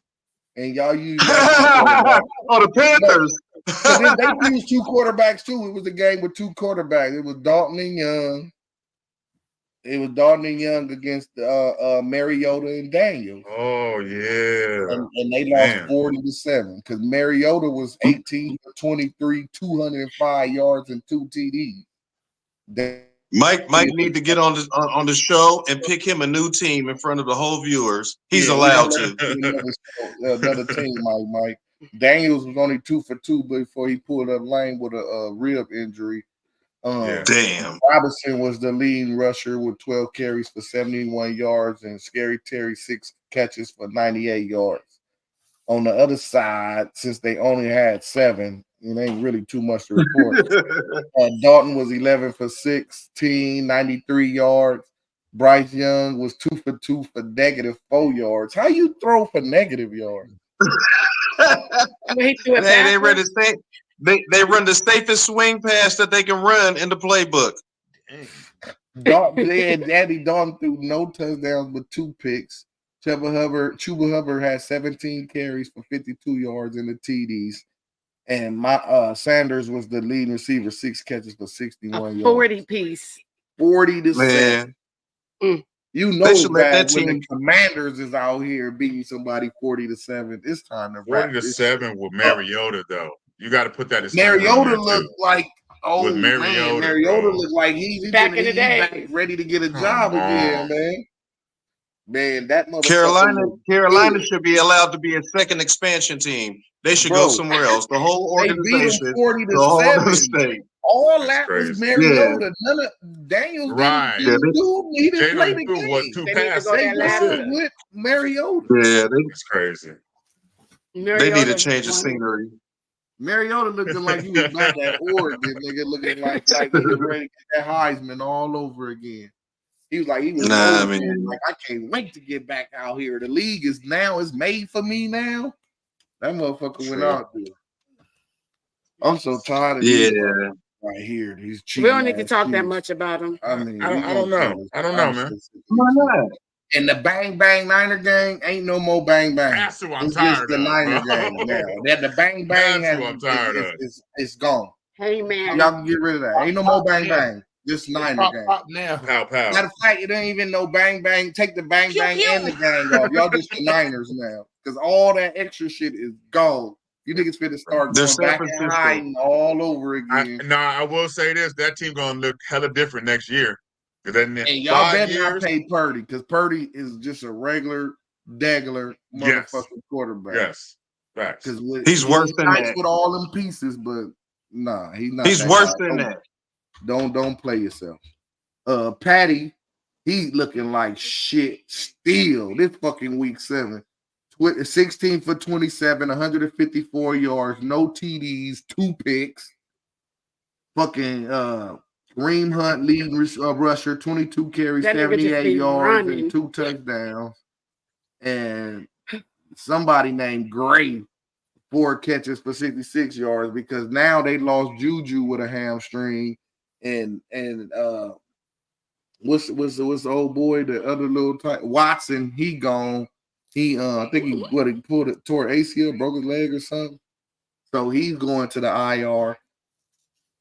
and y'all used the Panthers. They used 2 quarterbacks too. It was a game with 2 quarterbacks. It was Dalton and Young. It was Dalton and Young against Mariota and Daniels. Oh yeah. And they lost Man. 40-7 because Mariota was 18 for 23, 205 yards and 2 TDs. Mike need to get on the show and pick him a new team in front of the whole viewers. He's Yeah, allowed we to. another team, Mike. Daniels was only 2 for 2 before he pulled up lane with a rib injury. Yeah. Damn. Robinson was the leading rusher with 12 carries for 71 yards, and Scary Terry 6 catches for 98 yards. On the other side, since they only had 7, it ain't really too much to report. Dalton was 11 for 16, 93 yards. Bryce Young was 2 for 2 for negative 4 yards. How you throw for negative yards? He threw it They run backwards. they run the safest swing pass that they can run in the playbook. Dalton, Andy Dalton threw no touchdowns but 2 picks. Chuba Hubbard had 17 carries for 52 yards in the TDs. And Sanders was the leading receiver, 6 catches for 61 yards. 40 piece. 40-7. Man, You know They it's should let bad that when team- the Commanders is out here beating somebody 40-7. It's time to wrap this. 40-7 with Mariota though. You got to put that in. Mariota looked like With man. Mariota, Mariota bro. looked like he's Back in the day. back ready to get a Come job again, on. man. Man, that motherfucker. Carolina should be allowed to be a second expansion team. They should go Bro, somewhere else. The whole They beat organization, him the whole 40-7. state. All That's that was crazy. Mariota. None of Daniels Right. didn't do. He didn't play Jalen the threw what game. 2 They need to passes? go They that That's last- it. with Mariota. Yeah, It's crazy. they need to change the scenery. Mariota looking like he was back at Oregon, nigga, looking like he was ready to get that Heisman all over again. He was like, Nah, old, man. like, I can't wait to get back out here. The league is made for me now. That motherfucker went True. out there. I'm so tired of Yeah. these right here. These We don't need to cheap-ass talk that Chiefs. much about him. I mean, I don't know. I don't know, man. Why not? And the bang bang Niner gang ain't no more bang bang. That's who I'm It's tired just the of. Niner bro. gang now. That the bang bang That's who I'm tired of. it's gone. Hey man, Y'all can get rid of that. Ain't no more bang bang. Just Niner Pop, gang. pop now. Pow pow. Matter of fact, it ain't even no bang bang. Take the bang Pew, bang pew. and the gang off. Y'all just the Niners now. Because all that extra shit is gone. You niggas finna start They're going back San and Francisco. hiding all over again. I will say this: that team gonna look hella different next year. Because then And y'all better not pay Purdy, because Purdy is just a regular, degular Yes. motherfucking quarterback. Yes, facts. Because He's worse than nice that. with all them pieces, but nah, he's not. He's that worse guy. than that. Don't play yourself. Patty, he's looking like shit still. This fucking week 7. 16 for 27, 154 yards, no TDs, 2 picks. Fucking Kareem Hunt leading rusher, 22 carries, That nigga just 78 be yards, running. and 2 touchdowns. And somebody named Gray, 4 catches for 66 yards, because now they lost Juju with a hamstring. And what's the old boy, the other little Watson, he gone. He I think he tore ACL, broke his leg or something. So he's going to the IR.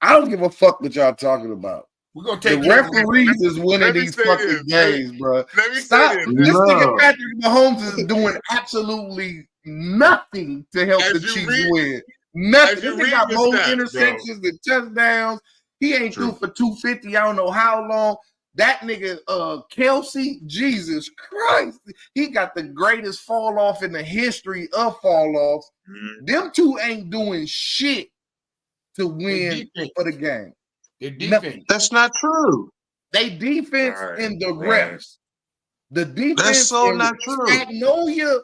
I don't give a fuck what y'all talking about. We're gonna The take referees is winning let me these say fucking this. games, bro. Let me Stop. say this. This nigga No. Patrick Mahomes is doing absolutely nothing to help As the you Chiefs read- win. Nothing. as you This nigga read got the more stats, interceptions and touchdowns. He ain't True. threw for 250. I don't know how long. That nigga, Kelsey, Jesus Christ, he got the greatest fall off in the history of fall offs. Mhm. Them two ain't doing shit to win defense. for the game. Their defense. Nothing. That's not true. They defense Right, and the right. refs. The defense. That's so and not true. Spagnolia,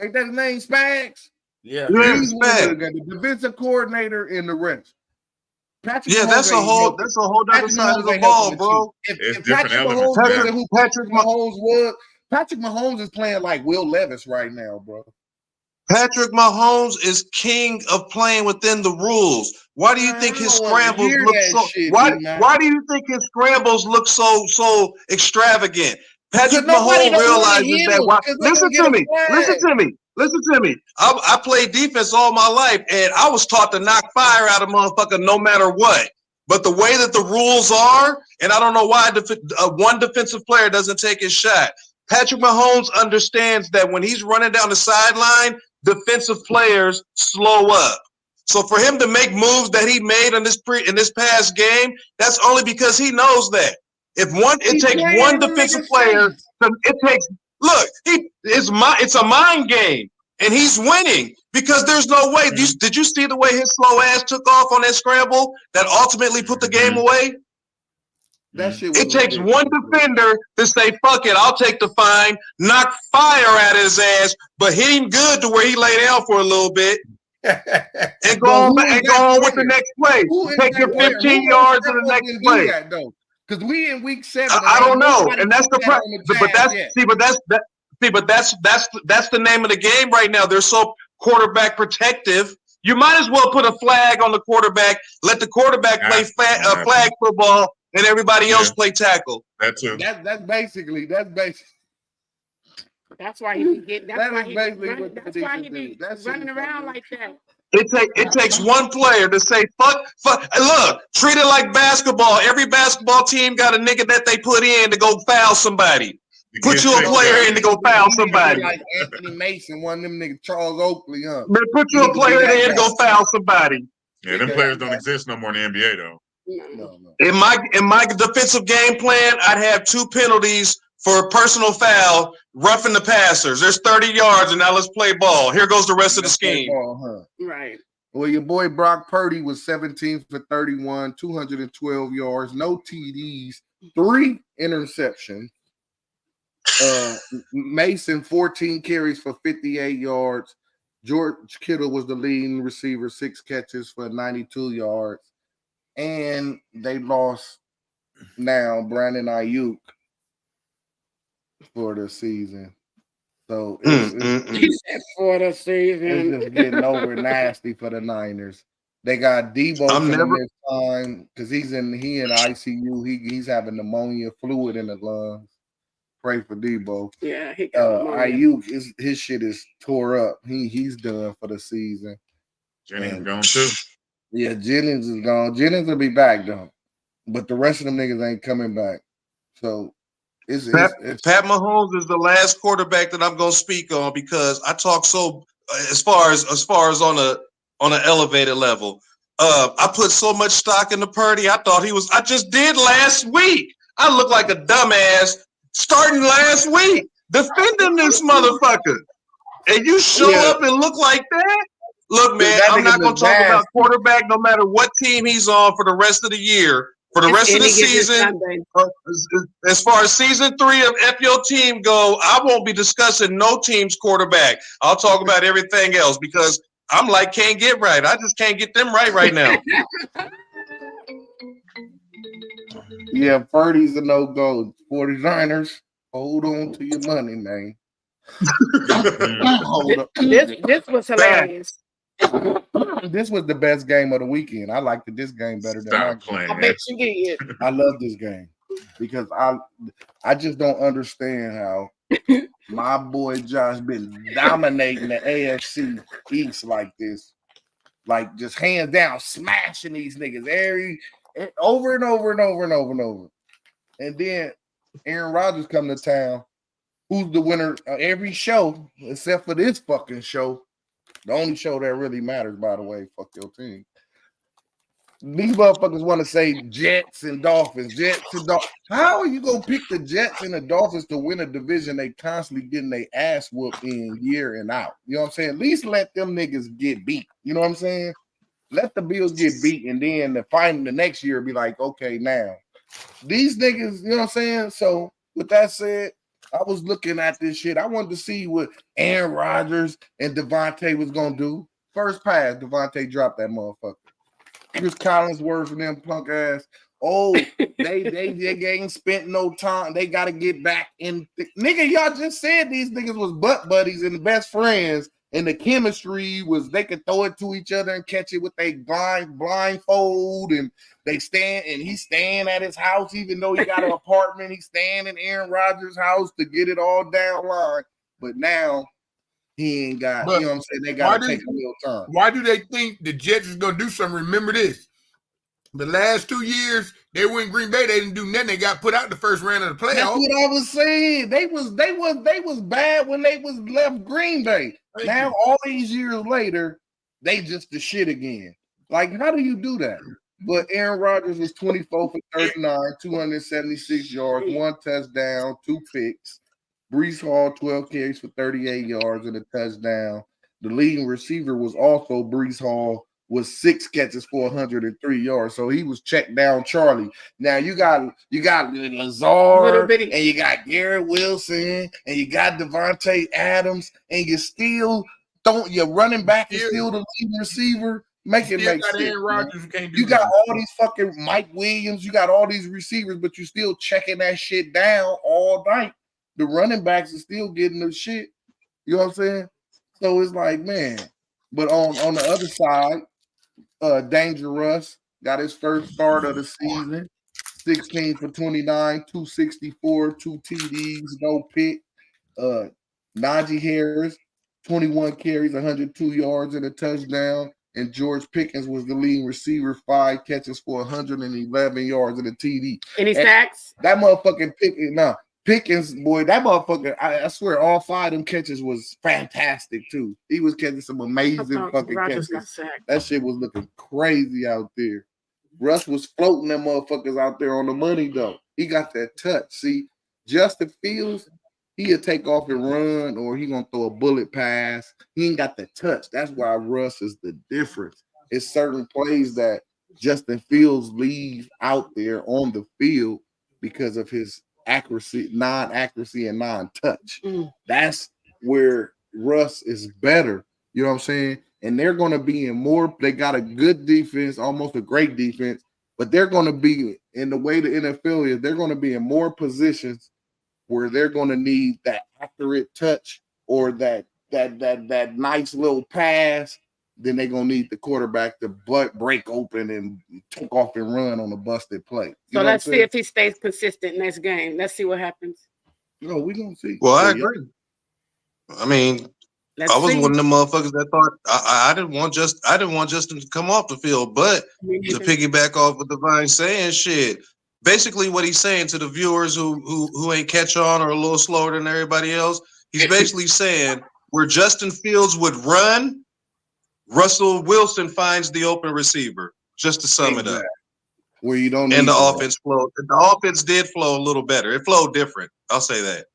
ain't that his name? Spags. Yeah. Yeah, He's one of Spags. the defensive coordinator and the refs. Patrick Yeah, Mahomes that's a ain't whole helping. other Patrick side of Mahomes the ain't ball, helping the bro. Chiefs. It's If different Patrick elements, Mahomes man. wasn't who Patrick Mahomes was, Patrick Mahomes is playing like Will Levis right now, bro. Patrick Mahomes is king of playing within the rules. Why do you think I his don't wanna scrambles hear look that so? shit, Why D-Mac. do you think his scrambles look so extravagant? Patrick nobody Mahomes don't wanna realizes hit that. him, Why, 'cause they listen gonna get to a me. flag. Listen to me. I played defense all my life, and I was taught to knock fire out of motherfucker no matter what. But the way that the rules are, and I don't know why one defensive player doesn't take his shot. Patrick Mahomes understands that when he's running down the sideline, defensive players slow up. So for him to make moves that he made in this past game, that's only because he knows that. It takes one defensive player. It's a mind game, and he's winning because there's no way. Did you see the way his slow ass took off on that scramble that ultimately put the game away? That shit. It takes one defender to say, "Fuck it, I'll take the fine." Knock fire out of his ass, but hit him good to where he lay down for a little bit. And go on with the next play. Take your 15 yards to the next play. Because we in week 7. I don't know, and that's the problem. But that's the name of the game right now. They're so quarterback protective. You might as well put a flag on the quarterback. Let the quarterback play flag football, and everybody else play tackle. That too. That's basically. That's why he be getting. That's why he be That's running around like that. It takes one player to say fuck. Look, treat it like basketball. Every basketball team got a nigga that they put in to go foul somebody. Put you a player in to go foul somebody. Like Anthony Mason, one of them niggas, Charles Oakley, huh? Man, put you a player in to go foul somebody. Yeah, them players don't exist no more in the NBA though. No. In my defensive game plan, I'd have 2 penalties for a personal foul, roughing the passers. There's 30 yards, and now let's play ball. Here goes the rest of the scheme. Right. Well, your boy Brock Purdy was 17 for 31, 212 yards, no TDs, 3 interceptions. Mason, 14 carries for 58 yards. George Kittle was the leading receiver, 6 catches for 92 yards. And they lost now Brandon Ayuk for the season. So it's for the season. just getting over nasty for the Niners. They got Debo this time because he in ICU. He's having pneumonia, fluid in the lungs. Pray for Debo. Yeah, he got Ayuk his shit is tore up. He's done for the season. Jennings gone too. Yeah, Jennings is gone. Jennings will be back though, but the rest of them niggas ain't coming back. So it's Pat Mahomes is the last quarterback that I'm gonna speak on because I talk so as far as on an elevated level. I put so much stock in the Purdy. I thought I just did last week. I look like a dumbass starting last week, defending this motherfucker. And you show up and look like that? Look, man, I'm not going to talk about quarterback no matter what team he's on for the rest of the year. For the rest of the season, as far as season 3 of FPL team go, I won't be discussing no team's quarterback. I'll talk about everything else because I'm like, can't get right. I just can't get them right now. Yeah, Purdy's a no-go. 49ers, hold on to your money, man. Hold up. This was hilarious. This was the best game of the weekend. I liked this game better than Stop playing. I bet you did. I love this game because I just don't understand how my boy Josh been dominating the AFC East like this, like just hands down smashing these niggas over and over and over and over and over. And then Aaron Rodgers come to town, who's the winner of every show except for this fucking show. The only show that really matters, by the way. Fuck your team. These motherfuckers want to say Jets and Dolphins. How are you going to pick the Jets and the Dolphins to win a division they constantly getting their ass whooped in year and out? You know what I'm saying? At least let them niggas get beat. You know what I'm saying? Let the Bills get beat, and then the next year be like, okay, now. These niggas, you know what I'm saying? So, with that said, I was looking at this shit. I wanted to see what Aaron Rodgers and Devontae was going to do. First pass, Devontae dropped that motherfucker. Chris Collinsworth and them punk ass. Oh, they ain't spent no time. They got to get back in. Nigga, y'all just said these niggas was butt buddies and best friends. And the chemistry was they could throw it to each other and catch it with a blindfold. And they stand, and he's staying at his house, even though he got an apartment. He's staying in Aaron Rodgers' house to get it all down line. But now he ain't got, you know what I'm saying? They got to take a little time. Why do they think the Jets is going to do something? Remember this. The last 2 years, they were in Green Bay. They didn't do nothing. They got put out the first round of the That's playoffs. what I was saying. They was bad when they was left Green Bay. Thank Now you. all these years later, they just the shit again. Like, how do you do that? But Aaron Rodgers was 24 for 39, 276 yards, 1 touchdown, 2 picks. Brees Hall, 12 carries for 38 yards and a touchdown. The leading receiver was also Brees Hall with 6 catches for 103 yards. So he was checked down Charlie. Now you got Little Lazard bitty. and you got Garrett Wilson and you got Devontae Adams and you still don't your running back is still the leading receiver. Make it Still make got sense. Aaron man. Rodgers who can't do You got nothing. all these fucking Mike Williams, you got all these receivers, but you still checking that shit down all night. The running backs are still getting the shit. You know what I'm saying? So it's like, man. But on the other side, Dangerous got his first start of the season. 16 for 29, 264, 2 TDs, no pick. Najee Harris, 21 carries, 102 yards and a touchdown. And George Pickens was the leading receiver, 5 catches for 111 yards and a TD. Any And sacks? that motherfucking Pickens, boy, that motherfucker, I swear all 5 of them catches was fantastic too. He was catching some I amazing thought fucking Rodgers catches. got sacked. That shit was looking crazy out there. Russ was floating them motherfuckers out there on the money though. He got that touch. See, Justin Fields, he'll take off and run, or he gonna throw a bullet pass. He ain't got the touch. That's why Russ is the difference. It's certain plays that Justin Fields leave out there on the field because of his accuracy, non-accuracy, and non-touch. Mm. That's where Russ is better. You know what I'm saying? And they're going to be in more. They got a good defense, almost a great defense, but they're going to be in the way the NFL is. They're going to be in more positions where they're going to need that accurate touch or that nice little pass. Then they're going to need the quarterback to break open and take off and run on a busted play. You So know let's what I'm see if he stays consistent next game. Let's see what happens. saying? No, we're going to see. Well, I So, yeah. agree. I mean, Let's I was see. one of them motherfuckers that thought I didn't want Justin to come off the field, but Me to neither. piggyback off what Divine saying, shit. Basically, what he's saying to the viewers who ain't catch on or a little slower than everybody else, he's basically saying where Justin Fields would run, Russell Wilson finds the open receiver. Just to sum it up, Exactly. Where you don't need and the to run. offense flowed. The offense did flow a little better. It flowed different. I'll say that.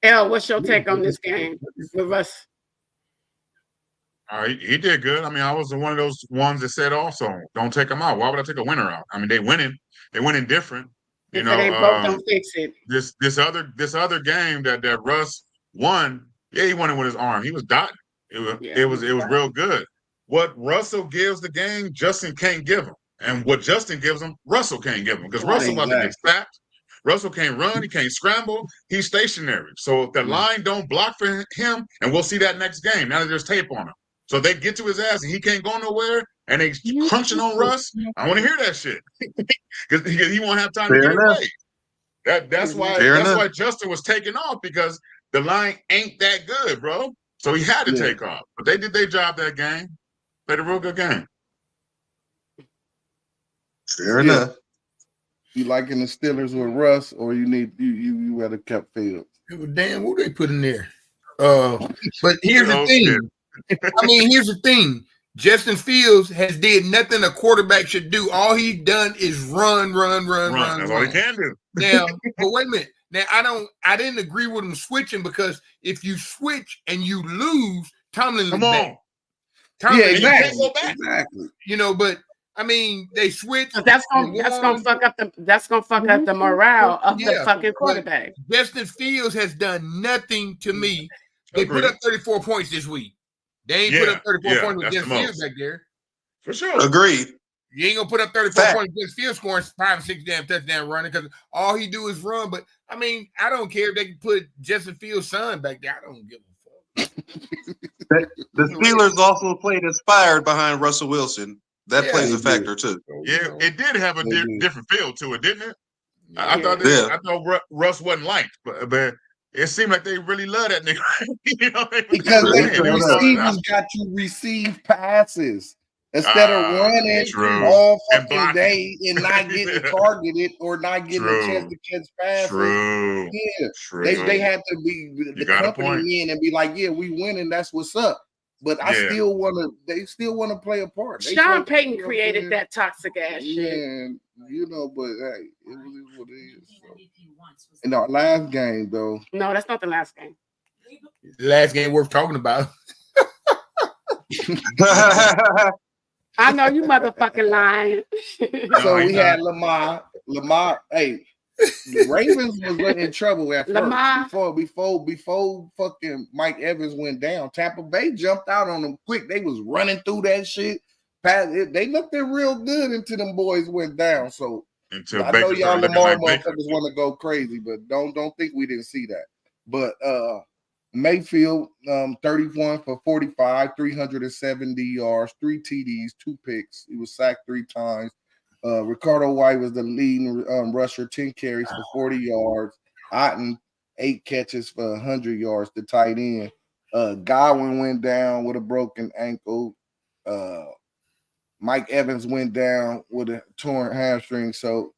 L, what's your take on this game with us? He did good. I mean, I was one of those ones that said also, don't take him out. Why would I take a winner out? I mean, they winning different. You If know, it ain't broke, don't fix it. this other game that Russ won, yeah, he won it with his arm. He was dotting. It was real good. What Russell gives the game, Justin can't give him. And what Justin gives him, Russell can't give him. Because Russell about to get sacked. Russell can't run, he can't scramble, he's stationary. So if the line don't block for him, and we'll see that next game, now that there's tape on him. So they get to his ass and he can't go nowhere, and they crunching on Russ. I want to hear that shit. Because he won't have time to get away. That's why Justin was taking off, because the line ain't that good, bro. So he had to take off. But they did their job that game. Played a real good game. Fair enough. You liking the Steelers with Russ, or you rather kept Fields? It was damn who they put in there. But here's the thing. I mean, here's the thing. Justin Fields has did nothing a quarterback should do. All he's done is run. That's all he can do. Now, but wait a minute. Now I didn't agree with him switching, because if you switch and you lose, Tomlin Come is on. back. Tomlin, you can't exactly. go back. Exactly. You know, but I mean, they switched. But that's gonna fuck up the morale of the fucking but quarterback. Justin Fields has done nothing to me. They Agreed. put up 34 points this week. They ain't put up 34 points with that's Justin the Fields most. back there. For sure. Agreed. You ain't gonna put up 34 Fact. points. Justin Fields scoring 5 or 6 damn touchdown running, because all he do is run. But I mean, I don't care if they can put Justin Fields' son back there. I don't give a fuck. The Steelers also played inspired behind Russell Wilson. That Yeah, plays they a factor too. Yeah, it did have a different feel to it, didn't it? I Yeah. thought Russ wasn't liked, but it seemed like they really love that nigga. You know, Because They the showed up. receivers got to receive passes. Instead of running true. all And fucking blocking. day and not getting targeted or not getting a chance True. to catch passes. True. Yeah, True. they had to be the got a company point. in and be like, yeah, we winning. That's what's up. But I Yeah. still want to. They still want to play a part. They Sean trying to- Payton you know what I'm created saying? that toxic ass shit. Man, you know, but hey, it is what it is. So. In our last game, though, No, that's not the last game. The last game worth talking about. I know you motherfucking lying. so he we not. had Lamar. Lamar, hey, the Ravens was in trouble at Lamar. first. Before fucking Mike Evans went down, Tampa Bay jumped out on them quick. They was running through that shit. They looked there real good until them boys went down. So Until I Baker know y'all started looking Lamar like Baker. motherfuckers want to go crazy, but don't think we didn't see that. But Mayfield, 31 for 45, 370 yards, 3 TDs, 2 picks. He was sacked 3 times. Ricardo White was the leading rusher, 10 carries for 40 yards. Otten, 8 catches for 100 yards, the tight end. Godwin went down with a broken ankle. Mike Evans went down with a torn hamstring. So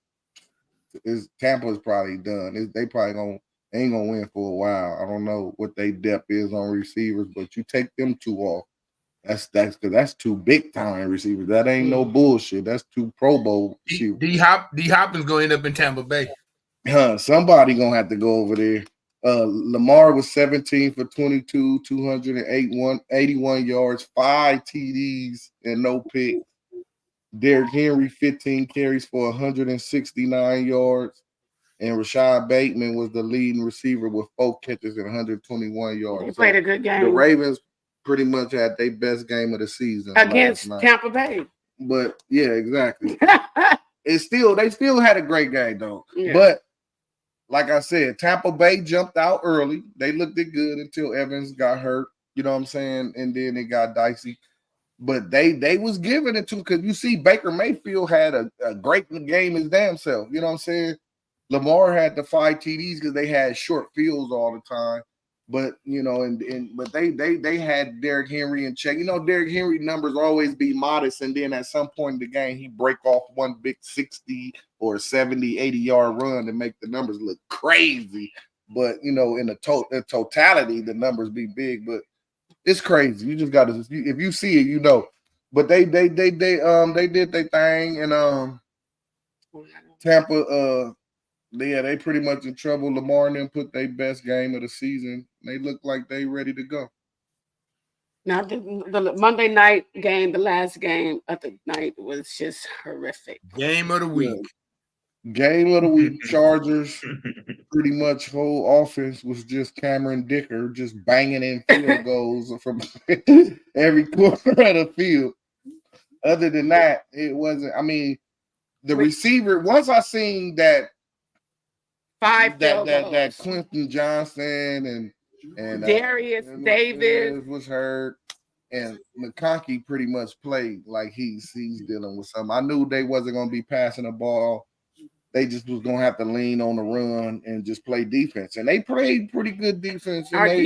Tampa's probably done. They probably ain't gonna win for a while. I don't know what their depth is on receivers, but you take them 2 off. That's 2 big time receivers. That ain't no bullshit. That's 2 Pro Bowl receivers. D Hopkins gonna end up in Tampa Bay. Somebody gonna have to go over there. Lamar was 17 for 22, 281 yards, 5 TDs, and no pick. Derrick Henry, 15 carries for 169 yards. And Rashad Bateman was the leading receiver with 4 catches and 121 yards. He played a good game. The Ravens pretty much had their best game of the season against last night. Tampa Bay. But yeah, exactly. They still had a great game though. Yeah. But like I said, Tampa Bay jumped out early. They looked it good until Evans got hurt. You know what I'm saying? And then it got dicey. But they was giving it to because you see Baker Mayfield had a great game his damn self. You know what I'm saying? Lamar had the 5 TDs because they had short fields all the time. But you know, but they had Derrick Henry in check. You know, Derrick Henry numbers always be modest, and then at some point in the game, he break off one big 60 or 70, 80-yard run to make the numbers look crazy. But you know, in the totality, the numbers be big. But it's crazy. You just gotta if you see it, you know. But they did their thing, and Tampa they pretty much in trouble. Lamar and them put their best game of the season. They look like they ready to go. Now the Monday night game, the last game of the night was just horrific. Game of the week. Yeah. Game of the week, Chargers. Pretty much whole offense was just Cameron Dicker just banging in field goals from every corner of the field. Other than that, it wasn't. I mean, the receiver. Once I seen that. 5 field goals. That Quentin Johnson and Darius Davis was hurt, and McConkey pretty much played like he's dealing with something. I knew they wasn't gonna be passing the ball. They just was gonna have to lean on the run and just play defense. And they played pretty good defense. And Our they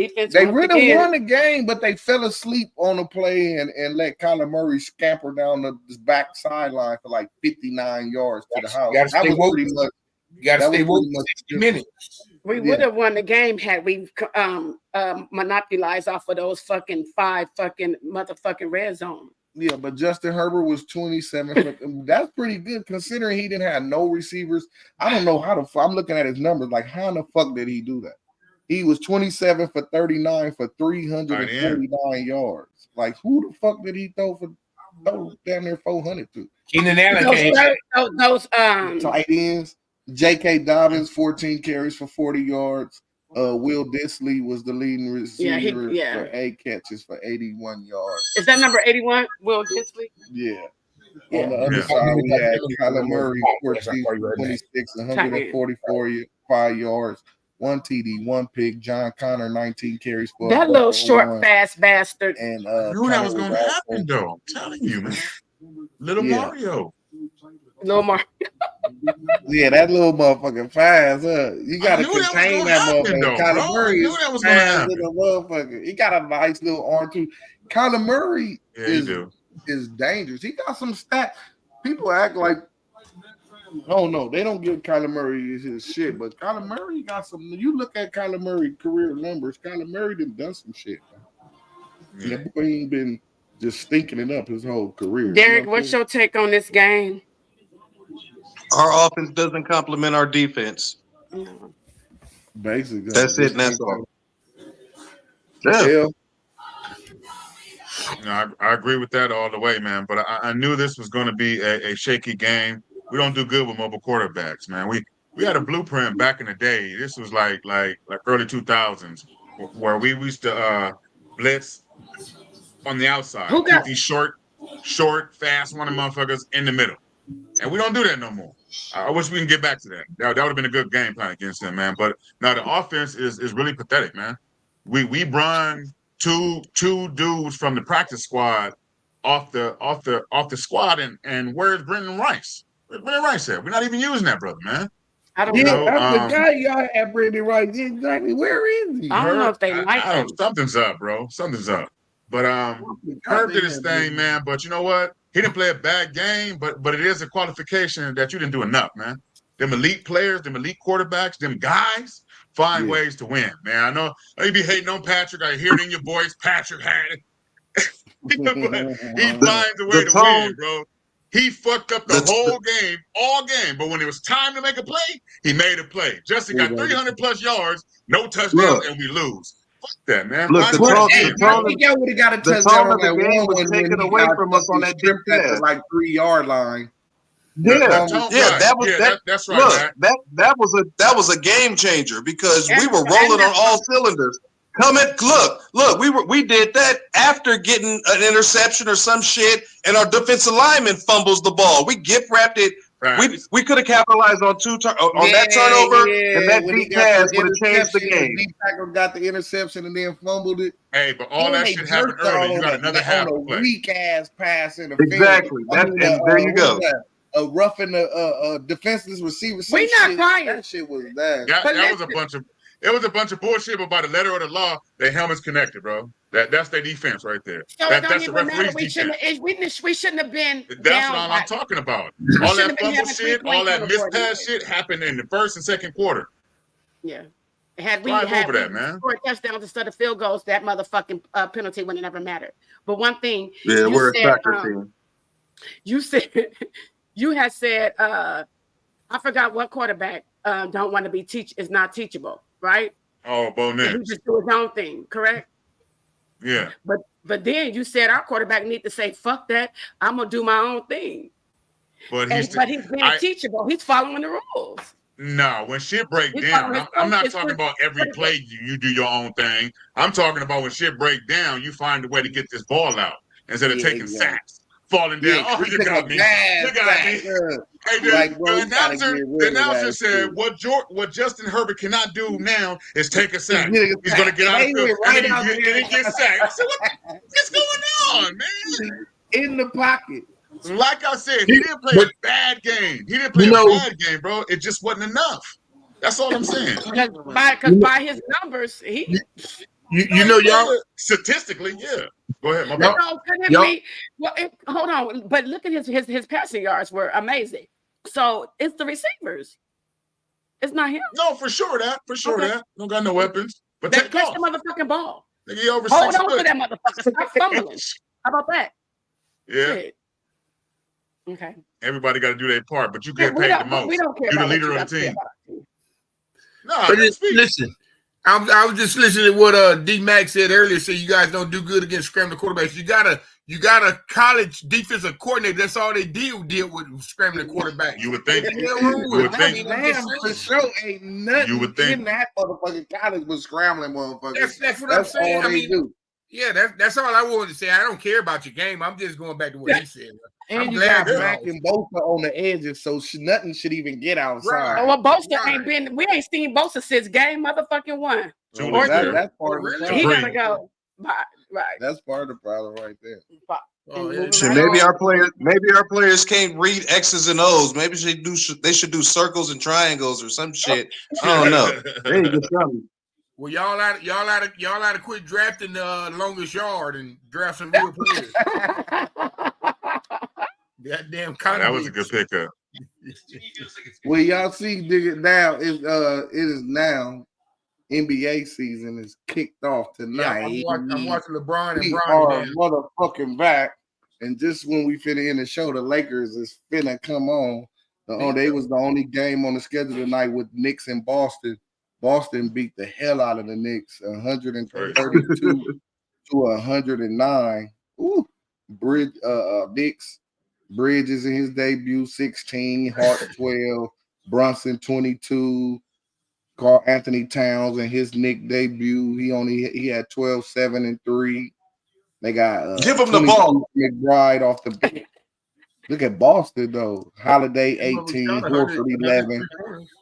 defense. They really won the game, but they fell asleep on the play and let Kyler Murray scamper down the back sideline for like 59 yards to the house. That was pretty much. You got to stay woke 60 minutes. We would have won the game had we monopolized off of those 5 motherfucking red zone. Yeah, but Justin Herbert was 27. That's pretty good considering he didn't have no receivers. I don't know how I'm looking at his numbers. Like, how in the fuck did he do that? He was 27 for 39 for 349 yards. Like, who the fuck did he throw damn near 400 to? Keenan Allen came. Those tight ends. J.K. Dobbins, 14 carries for 40 yards. Will Disley was the leading receiver for 8 catches for 81 yards. Is that number 81, Will Disley? Yeah. On the other side, we had Kyler Murray, 26, 144 yards, 1 TD, 1 pick. John Connor, 19 carries for that little short, fast bastard. And I knew that was going to happen, though. I'm telling you, man. Little Mario. Little Mario. Yeah, that little motherfucking fast, huh? You gotta contain that motherfucker. Kyler Murray is fast little motherfucker. He got a nice little arm too. Kyler Murray is dangerous. He got some stats. People act like, oh no, they don't give Kyler Murray his shit, but Kyler Murray got some. You look at Kyler Murray career numbers. Kyler Murray done some shit. Yeah. That boy ain't been just stinking it up his whole career. Derek, You know what I'm what's your take on this game? Our offense doesn't complement our defense. No. saying? Basically, That's it, and that's all. Yeah. Yeah. I agree with that all the way, man. But I knew this was going to be a shaky game. We don't do good with mobile quarterbacks, man. We had a blueprint back in the day. This was like early 2000s, where we used to blitz on the outside. Who got- Keep these short, fast running motherfuckers in the middle, and we don't do that no more. I wish we can get back to that. That would have been a good game plan against them, man. But now the offense is really pathetic, man. We run two dudes from the practice squad off the squad, and where's Brendan Rice? Where's Brendan Rice at? We're not even using that brother, man. I don't Yeah, know. that's the guy y'all had Brandon Rice. Exactly. Where is he? I don't know if they I like him. don't, something's up, bro. Something's up. But Herb did his thing, man. But you know what? He didn't play a bad game, but it is a qualification that you didn't do enough, man. Them elite players, them elite quarterbacks, them guys find ways to win, man. I know you be hating on Patrick. I hear it in your voice. Patrick had it. But he finds a way to win, bro. He fucked up the whole game, all game. But when it was time to make a play, he made a play. Justin got 300 plus yards, no touchdowns, and we lose. Fuck that, man. Look, the tone I think y'all would have got a the touchdown tone on of the that game one was when taken he away got from us on that big stripped at the, pass. like 3-yard line. Yeah, That's right. Look, Matt. that was a game changer because we were And- rolling and on all cylinders. Look, we did that after getting an interception or some shit, and our defensive lineman fumbles the ball. We gift wrapped it. Right. We could have capitalized on that turnover, and that when he deep got pass the would have changed the interception, game. deep tackle got the interception and then fumbled it. Hey, but all that shit happened early. You got another half to play. Weak ass pass in the Exactly. There you go. A roughing the defenseless receiver. We not crying. That shit was bad. That was a bunch of. It was a bunch of bullshit, but by the letter of the law, their helmets connected, bro. That's their defense right there. So That's it don't the even matter. referee's defense. We shouldn't have been That's down. what I'm talking about. We All shouldn't that have been fumble having shit, 3 all that points on the board. mispass shit happened in the first and second quarter. Yeah. Had we Drive had over that, man. scored touchdowns instead of field goals, that motherfucking penalty would have never mattered. But one thing, Yeah, you we're a said, soccer team. you said you had said I forgot what quarterback don't want to be is not teachable, right? Oh, Bo He Nix. just do his own thing, correct? Yeah. But then you said our quarterback need to say, fuck that, I'm gonna do my own thing. But He's being teachable, he's following the rules. No, when shit break He's down, following I'm not his talking about every coach. play you do your own thing. I'm talking about when shit break down, you find a way to get this ball out instead of taking sacks, falling down. Oh, you got me. You got me. Hey, the announcer said what Justin Herbert cannot do now is take a sack. He's going to get out of the field and then he gets sacked. I said, what's going on, man? In the pocket. Like I said, he didn't play a bad game. He didn't play a bad game, bro. It just wasn't enough. That's all I'm saying. Because by his numbers, he You know, y'all statistically, yeah. Go ahead, my no, bad. hold on, but look at his passing yards were amazing. So it's the receivers. It's not him. No, for sure that. Don't got no weapons. But They take catch off. the motherfucking ball. Nigga, he over Hold 6 on to foot. that motherfucker. Stop fumbling. How about that? Yeah. Shit. Okay. Everybody got to do their part, but you get We paid the don't- most. we don't care You're the about leader what of the you team. got to say No, But I speak. listen, I was just listening to what D Mac said earlier. So you guys don't do good against scrambling quarterbacks. You got a college defensive coordinator. That's all they deal with scrambling quarterbacks. You would think. You would think. Man, for sure ain't nothing You would think. in that motherfucking college was scrambling motherfuckers. That's what I'm saying. all I they mean, do. yeah, that's all I wanted to say. I don't care about your game. I'm just going back to what he said. And I'm you glad got you Mac and Bosa on the edges, so nothing should even get outside. Oh, well, Bosa ain't been. We ain't seen Bosa since game motherfucking one. Julius Or there. That's part of the He problem. gotta go. Right. That's part of the problem right there. Oh, yeah. Shit, maybe our players can't read X's and O's. Maybe they should do circles and triangles or some shit. I don't know. They need to get something. Well, y'all ought to quit drafting the longest yard and draft some real players. Goddamn That was a good pickup. Well, y'all see, nigga, now it is now NBA season is kicked off Yeah, tonight. I'm watching LeBron and We Bronny are now. motherfucking back, and just when we finna end the show, the Lakers is finna come on. They was the only game on the schedule tonight with Knicks and Boston. Boston beat the hell out of the Knicks, 132 to 109. Ooh, Knicks. Bridges in his debut, 16, Hart 12, Brunson 22, Carl Anthony Towns in his Knick debut. He had 12, 7, and 3. They got Give him the ball. McBride off the bench. Look at Boston though. Holiday 18, Horford 11,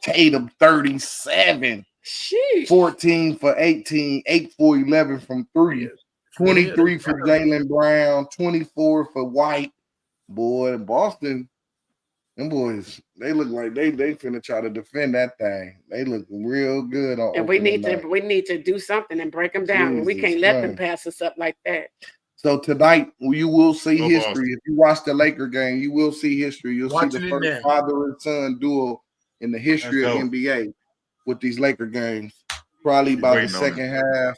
Tatum 37, Sheesh. 14 for 18, 8 for 11 from 3, 23 for Jaylen Brown, 24 for White. Boy, Boston, them boys, they look like they finna try to defend that thing. They look real good on. And we opening need to do something and break them down. We Jesus can't let them Christ. pass us up like that. So tonight you will see Go history. Boston. If you watch the Laker game, you will see history. You'll Watching see the it first now. father and son duel in the history That's of dope. NBA with these Laker games. Probably about the Waiting on it. second half.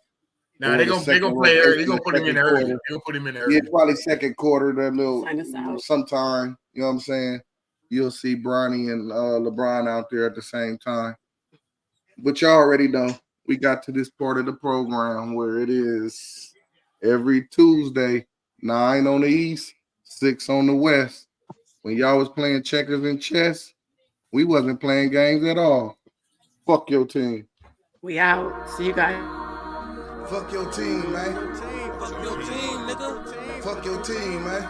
Nah, or they the gonna second play early. They rotation, gonna put him in second early. quarter. They gonna put him in Yeah, early. probably second quarter, that little Sign us out. sometime. You know what I'm saying? You'll see Bronny and LeBron out there at the same time. But y'all already know we got to this part of the program where it is every Tuesday, 9 on the East, 6 on the West. When y'all was playing checkers and chess, we wasn't playing games at all. Fuck your team. We out. See you guys. Fuck your team, man. Fuck your team, nigga. Fuck your team, man.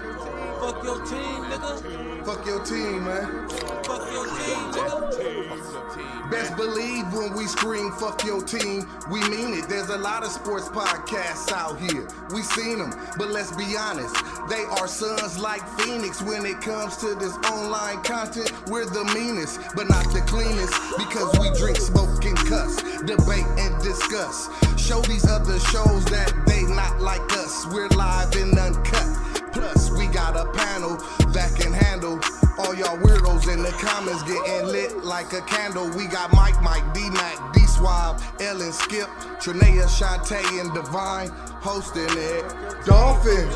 Fuck your team, nigga. Fuck your team, man. Fuck your team, nigga. Best believe when we scream fuck your team, we mean it. There's a lot of sports podcasts out here. We seen them, but let's be honest. They are sons like Phoenix. When it comes to this online content, we're the meanest, but not the cleanest. Because we drink, smoke, and cuss, debate, and discuss. Show these other shows that they not like us. We're live and uncut. Plus, we got a panel that can handle all y'all weirdos in the comments getting lit like a candle. We got Mike, D-Mac, D-Swab, Ellen, Skip, Trinea, Shantae, and Divine hosting it. Dolphin.